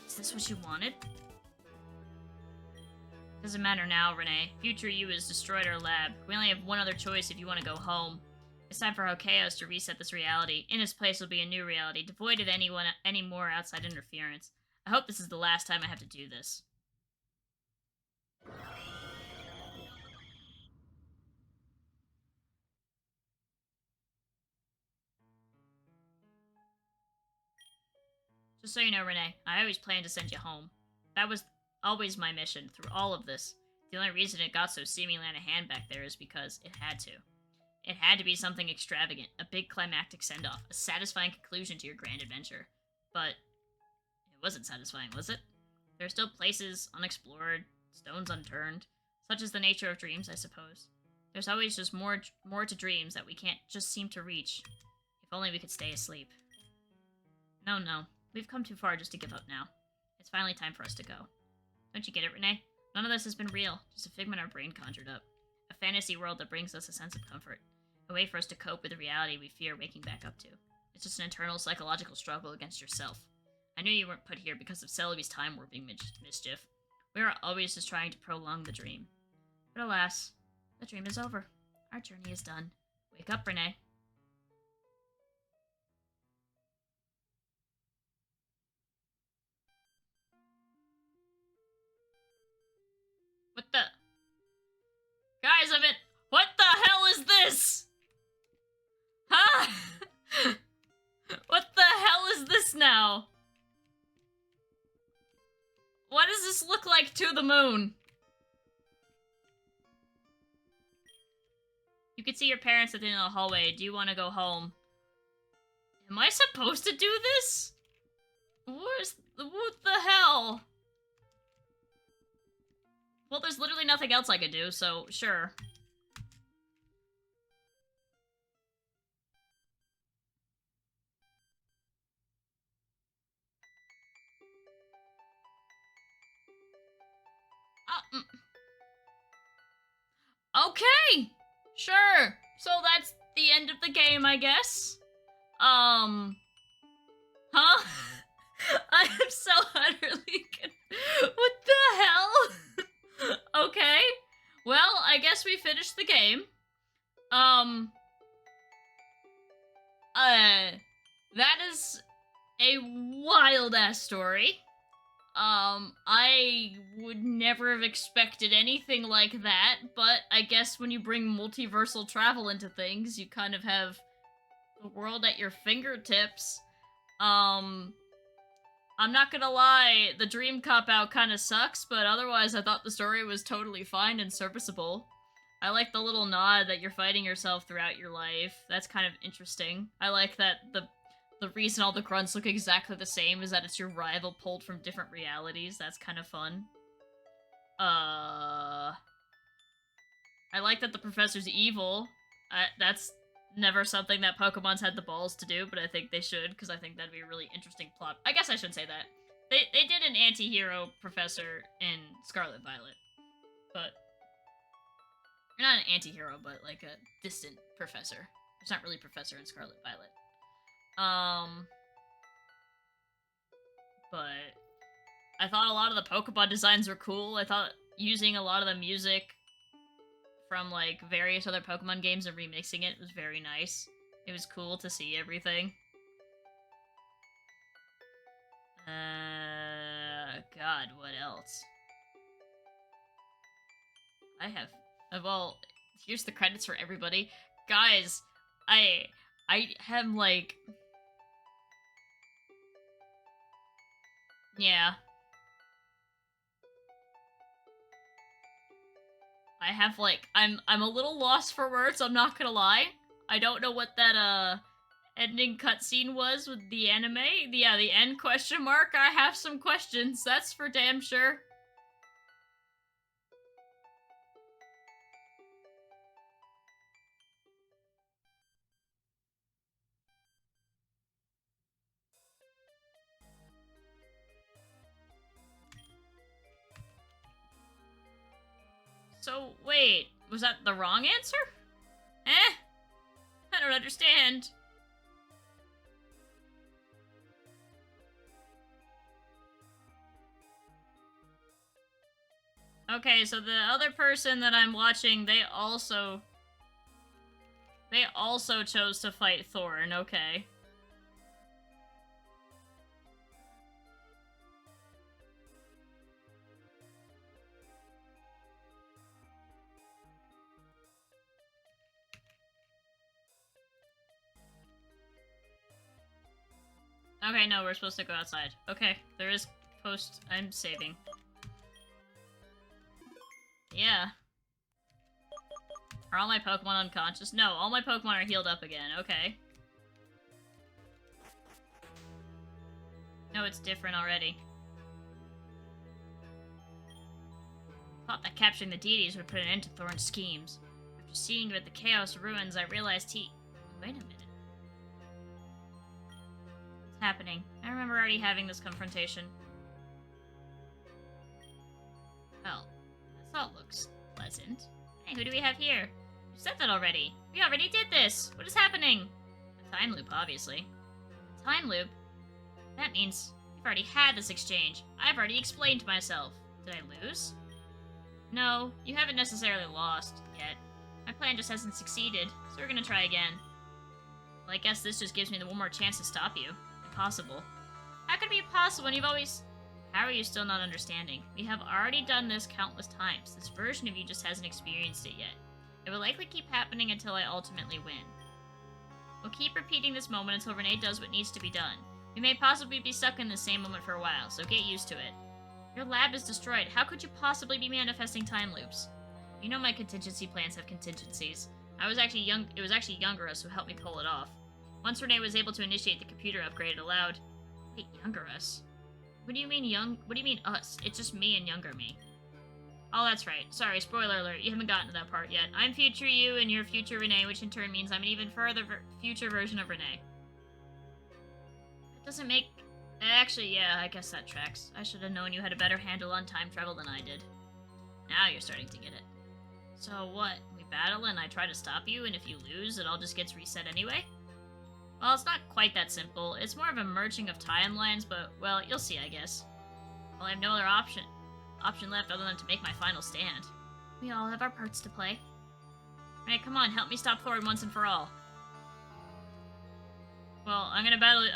Is this what you wanted? Doesn't matter now, Renee. Future you has destroyed our lab. We only have one other choice if you want to go home. It's time for Chaos to reset this reality. In its place will be a new reality, devoid of any more outside interference. I hope this is the last time I have to do this. Just so you know, Renee, I always planned to send you home. That was always my mission through all of this. The only reason it got so seemingly out of hand back there is because it had to. It had to be something extravagant, a big climactic send-off, a satisfying conclusion to your grand adventure. But it wasn't satisfying, was it? There are still places unexplored, stones unturned. Such is the nature of dreams, I suppose. There's always just more to dreams that we can't just seem to reach. If only we could stay asleep. No. We've come too far just to give up now. It's finally time for us to go. Don't you get it, Renee? None of this has been real, just a figment our brain conjured up. A fantasy world that brings us a sense of comfort. A way for us to cope with the reality we fear waking back up to. It's just an internal psychological struggle against yourself. I knew you weren't put here because of Celebi's time-warping mischief. We are always just trying to prolong the dream. But alas, the dream is over. Our journey is done. Wake up, Renee. What the? Guys, what the hell is this? Huh? What the hell is this now? What does this look like to the moon? You can see your parents at the end of the hallway. Do you want to go home? Am I supposed to do this? What the hell? Well, there's literally nothing else I could do, so sure. Okay! Sure! So that's the end of the game, I guess? Huh? I am so utterly what the hell? Okay. Well, I guess we finished the game. That is a wild-ass story. I would never have expected anything like that, but I guess when you bring multiversal travel into things, you kind of have the world at your fingertips. I'm not gonna lie, the dream cop-out kind of sucks, but otherwise I thought the story was totally fine and serviceable. I like the little nod that you're fighting yourself throughout your life. That's kind of interesting. I like that the reason all the grunts look exactly the same is that it's your rival pulled from different realities. That's kind of fun. I like that the professor's evil. That's never something that Pokemon's had the balls to do, but I think they should, because I think that'd be a really interesting plot. I guess I shouldn't say that. They did an anti-hero professor in Scarlet Violet. But... not an anti-hero, but like a distant professor. It's not really professor in Scarlet Violet. But I thought a lot of the Pokemon designs were cool. I thought using a lot of the music from like various other Pokemon games and remixing it was very nice. It was cool to see everything. God, what else? Well, here's the credits for everybody. Guys, I am like... yeah. I have like, I'm a little lost for words, I'm not gonna lie. I don't know what that, ending cutscene was with the anime. Yeah, the end question mark. I have some questions, that's for damn sure. So, wait, was that the wrong answer? I don't understand. Okay, so the other person that I'm watching, they also chose to fight Thorn, okay. Okay, no, we're supposed to go outside. Okay, there is post I'm saving. Yeah. Are all my Pokemon unconscious? No, all my Pokemon are healed up again. Okay. No, it's different already. Thought that capturing the deities would put an end to Thorn's schemes. After seeing him at the Chaos Ruins, I realized he... Wait a minute. What's happening? I remember already having this confrontation. Well, this all looks pleasant. Hey, who do we have here? You said that already. We already did this. What is happening? A time loop, obviously. A time loop? That means we've already had this exchange. I've already explained myself. Did I lose? No, you haven't necessarily lost yet. My plan just hasn't succeeded, so we're gonna try again. Well, I guess this just gives me the one more chance to stop you. Impossible. How could it be possible when you've always... How are you still not understanding? We have already done this countless times. This version of you just hasn't experienced it yet. It will likely keep happening until I ultimately win. We'll keep repeating this moment until Renee does what needs to be done. We may possibly be stuck in the same moment for a while, so get used to it. Your lab is destroyed. How could you possibly be manifesting time loops? You know my contingency plans have contingencies. It was actually Youngerus who helped me pull it off. Once Renee was able to initiate the computer upgrade, it allowed... Wait, Youngerus? What do you mean us? It's just me and younger me. Oh, that's right. Sorry, spoiler alert. You haven't gotten to that part yet. I'm future you and you're future Renee, which in turn means I'm an even further future version of Renee. That doesn't make... Actually, yeah, I guess that tracks. I should have known you had a better handle on time travel than I did. Now you're starting to get it. So what? We battle and I try to stop you, and if you lose, it all just gets reset anyway? Well, it's not quite that simple. It's more of a merging of timelines, but, well, you'll see, I guess. Well, I have no other option left other than to make my final stand. We all have our parts to play. Alright, come on, help me stop Thorn once and for all. Well, I'm gonna battle...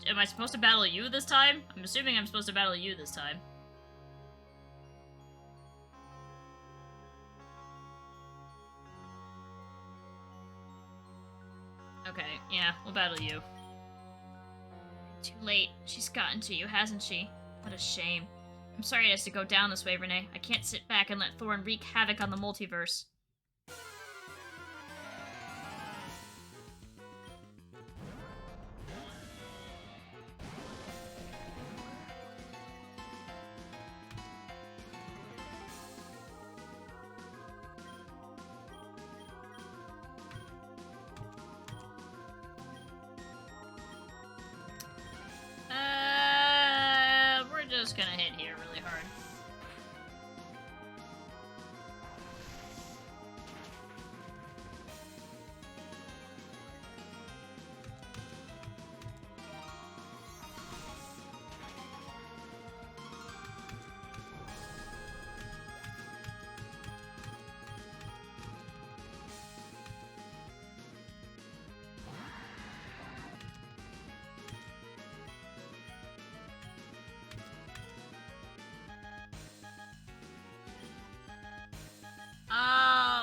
am I supposed to battle you this time? I'm assuming I'm supposed to battle you this time. Okay, yeah, we'll battle you. Too late. She's gotten to you, hasn't she? What a shame. I'm sorry it has to go down this way, Renee. I can't sit back and let Thorn wreak havoc on the multiverse. We're just gonna hit here really hard.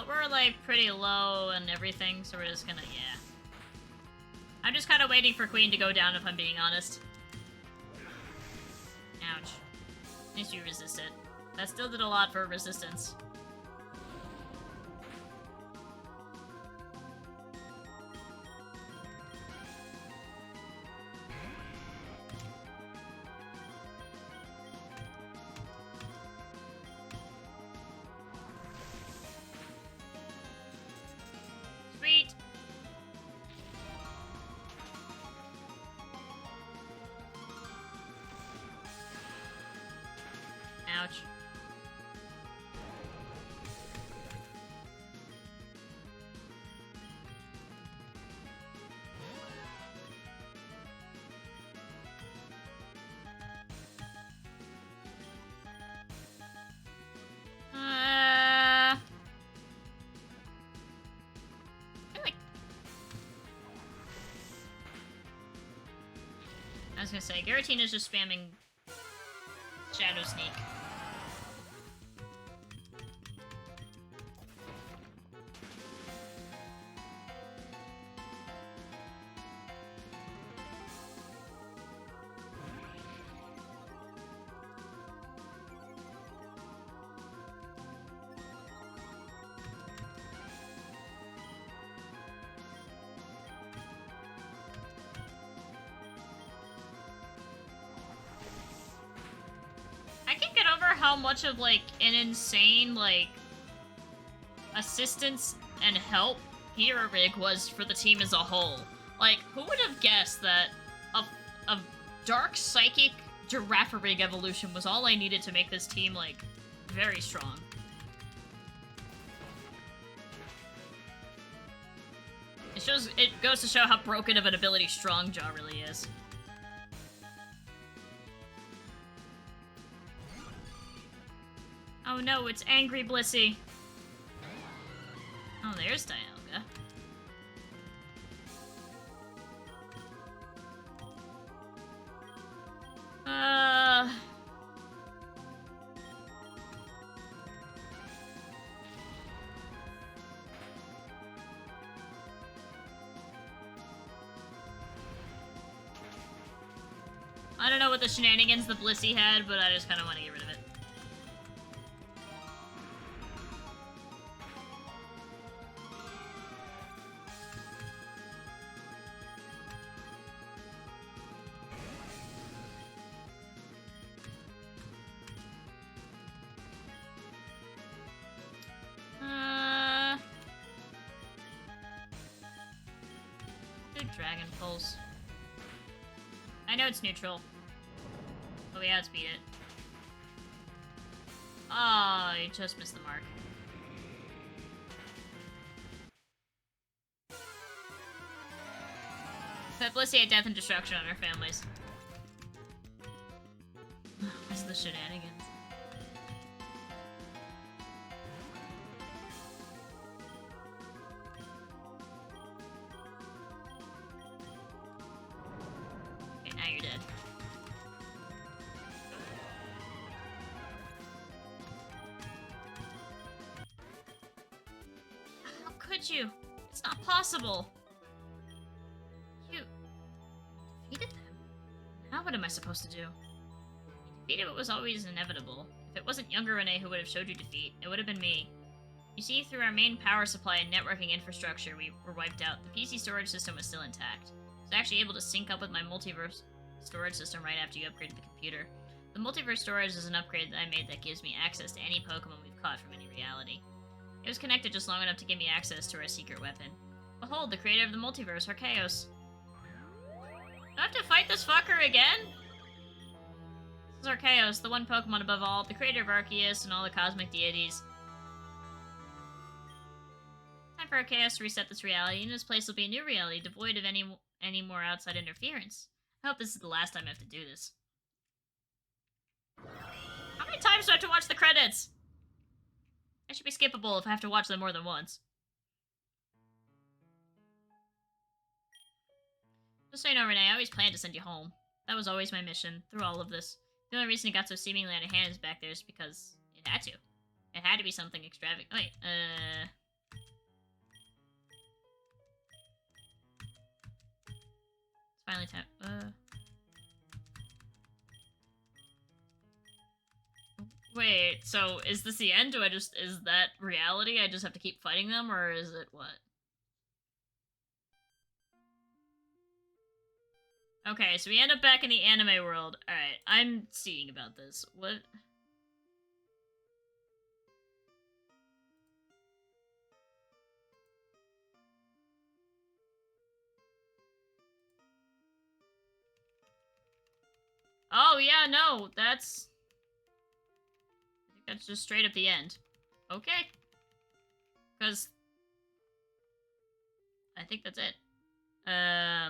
We're like pretty low and everything, so we're just gonna, yeah. I'm just kind of waiting for Queen to go down, if I'm being honest. Ouch. At least you resist it. That still did a lot for resistance. Sweet. Ouch. was gonna say, Giratina's just spamming Shadow Sneak. How much of like an insane like assistance and help Girarig was for the team as a whole. Like, who would have guessed that a dark psychic Girafarig evolution was all I needed to make this team like very strong. It goes to show how broken of an ability Strongjaw really is. Oh no, it's Angry Blissey. Oh, there's Dialga. I don't know what the shenanigans the Blissey had, but I just kind of want to get rid of it. Dragon Pulse. I know it's neutral. But we outspeed it. Oh, you just missed the mark. But Blissey had death and destruction on our families. What's the shenanigans? You. It's not possible. You defeated them. Now what am I supposed to do? You defeated what was always inevitable. If it wasn't younger Renee who would have showed you defeat, it would have been me. You see, through our main power supply and networking infrastructure we were wiped out, the PC storage system was still intact. I was actually able to sync up with my multiverse storage system right after you upgraded the computer. The multiverse storage is an upgrade that I made that gives me access to any Pokemon we've caught from any reality. It was connected just long enough to give me access to our secret weapon. Behold, the creator of the multiverse, Arceus. Do I have to fight this fucker again? This is Arceus, the one Pokemon above all, the creator of Arceus and all the cosmic deities. Time for Arceus to reset this reality, and in its place will be a new reality, devoid of any more outside interference. I hope this is the last time I have to do this. How many times do I have to watch the credits? It should be skippable if I have to watch them more than once. Just so you know, Renee, I always planned to send you home. That was always my mission, through all of this. The only reason it got so seemingly out of hand is back there is because it had to. It had to be something extravagant. Wait, It's finally time. Wait, so is this the end? Is that reality? I just have to keep fighting them, or is it what? Okay, so we end up back in the anime world. Alright, I'm seeing about this. What? Oh, yeah, no, that's just straight up the end. Okay. Because I think that's it. I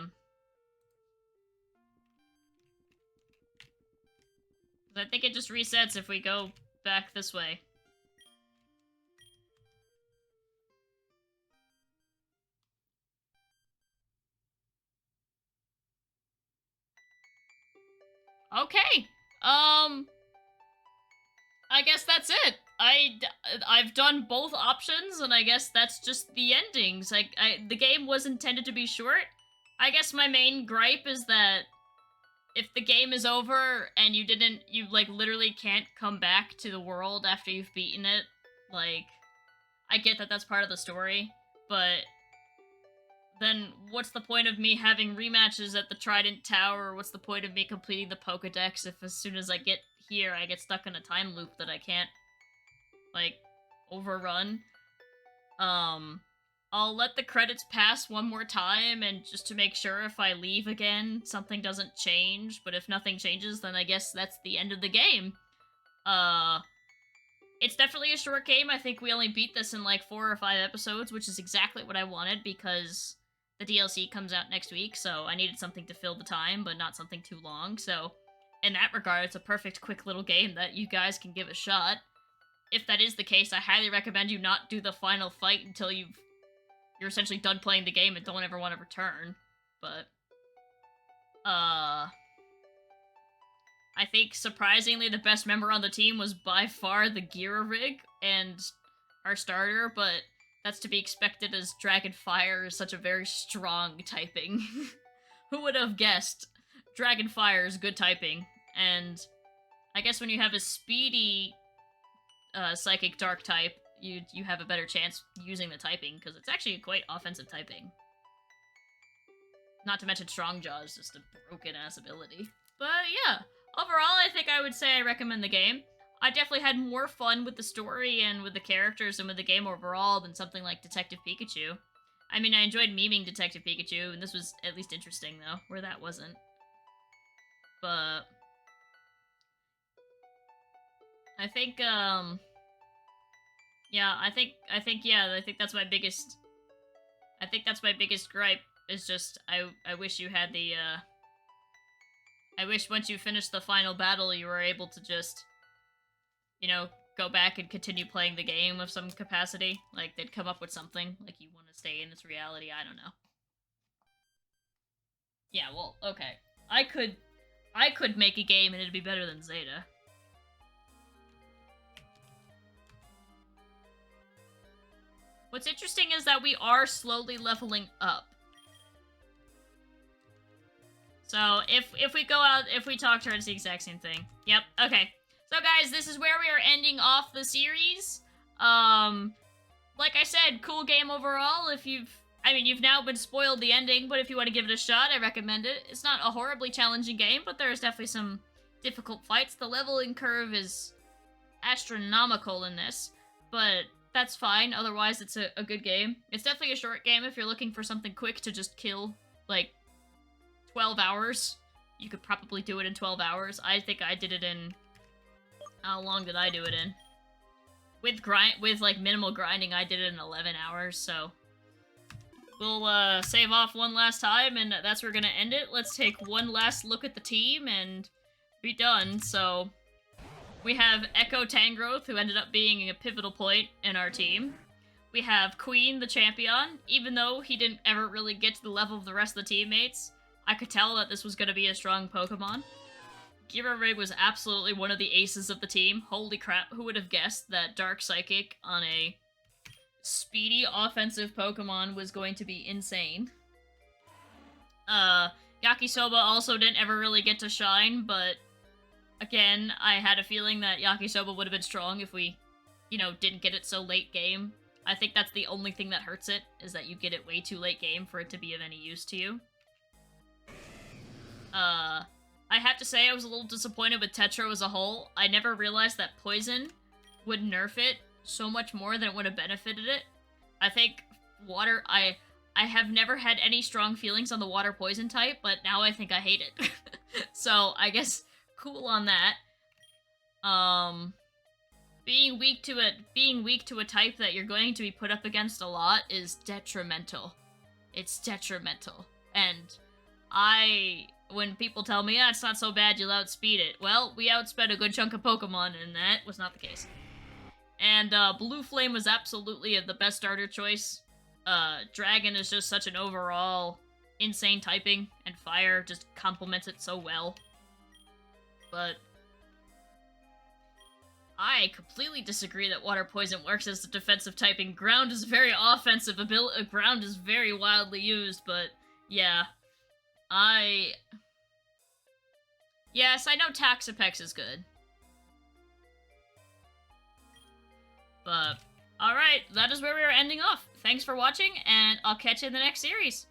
think it just resets if we go back this way. Okay. I guess that's it. I've done both options, and I guess that's just the endings. The game was intended to be short. I guess my main gripe is that if the game is over and you like literally can't come back to the world after you've beaten it, like, I get that that's part of the story, but then what's the point of me having rematches at the Trident Tower? What's the point of me completing the Pokedex if as soon as I get here I get stuck in a time loop that I can't, like, overrun? I'll let the credits pass one more time, and just to make sure if I leave again, something doesn't change, but if nothing changes, then I guess that's the end of the game. It's definitely a short game. I think we only beat this in like 4 or 5 episodes, which is exactly what I wanted because the DLC comes out next week, so I needed something to fill the time, but not something too long. So, in that regard, it's a perfect, quick little game that you guys can give a shot. If that is the case, I highly recommend you not do the final fight until you're essentially done playing the game and don't ever want to return. But, I think, surprisingly, the best member on the team was by far the Gira-Rig and our starter, but that's to be expected as Dragon Fire is such a very strong typing. Who would have guessed? Dragon Fire is good typing, and I guess when you have a speedy Psychic Dark type, you have a better chance using the typing, because it's actually quite offensive typing. Not to mention Strong Jaw is just a broken-ass ability. But yeah, overall, I think I would say I recommend the game. I definitely had more fun with the story and with the characters and with the game overall than something like Detective Pikachu. I mean, I enjoyed memeing Detective Pikachu, and this was at least interesting, though, where that wasn't. But I think, yeah, I think that's my biggest, gripe, is just, I wish you had the, I wish once you finished the final battle, you were able to just, you know, go back and continue playing the game of some capacity. Like, they'd come up with something, like you want to stay in this reality, I don't know. Yeah, well, okay. I could make a game and it'd be better than Zeta. What's interesting is that we are slowly leveling up. So, if we go out, if we talk to her, it's the exact same thing. Yep, okay. So, guys, this is where we are ending off the series. Like I said, cool game overall. You've now been spoiled the ending, but if you want to give it a shot, I recommend it. It's not a horribly challenging game, but there's definitely some difficult fights. The leveling curve is astronomical in this, but that's fine. Otherwise, it's a good game. It's definitely a short game if you're looking for something quick to just kill, like, 12 hours. You could probably do it in 12 hours. I think I did it in... How long did I do it in? With like minimal grinding, I did it in 11 hours, so we'll save off one last time, and that's where we're gonna end it. Let's take one last look at the team and be done. So we have Echo Tangrowth, who ended up being a pivotal point in our team. We have Queen, the champion. Even though he didn't ever really get to the level of the rest of the teammates, I could tell that this was gonna be a strong Pokemon. Gira-Rig was absolutely one of the aces of the team. Holy crap, who would have guessed that Dark Psychic on a speedy offensive Pokemon was going to be insane. Yakisoba also didn't ever really get to shine, but again, I had a feeling that Yakisoba would have been strong if we, didn't get it so late game. I think that's the only thing that hurts it, is that you get it way too late game for it to be of any use to you. I have to say I was a little disappointed with Tetro as a whole. I never realized that Poison would nerf it so much more than it would have benefited it. I think Water... I have never had any strong feelings on the Water Poison type, but now I think I hate it. So, I guess, cool on that. Being weak to a type that you're going to be put up against a lot is detrimental. It's detrimental. And when people tell me, it's not so bad, you'll outspeed it. Well, we outsped a good chunk of Pokemon, and that was not the case. And, Blue Flame was absolutely the best starter choice. Dragon is just such an overall insane typing, and Fire just complements it so well. but I completely disagree that Water Poison works as the defensive typing. Ground is very offensive. Ground is very wildly used, but yeah. Yes, I know Taxapex is good. But, alright, that is where we are ending off. Thanks for watching, and I'll catch you in the next series.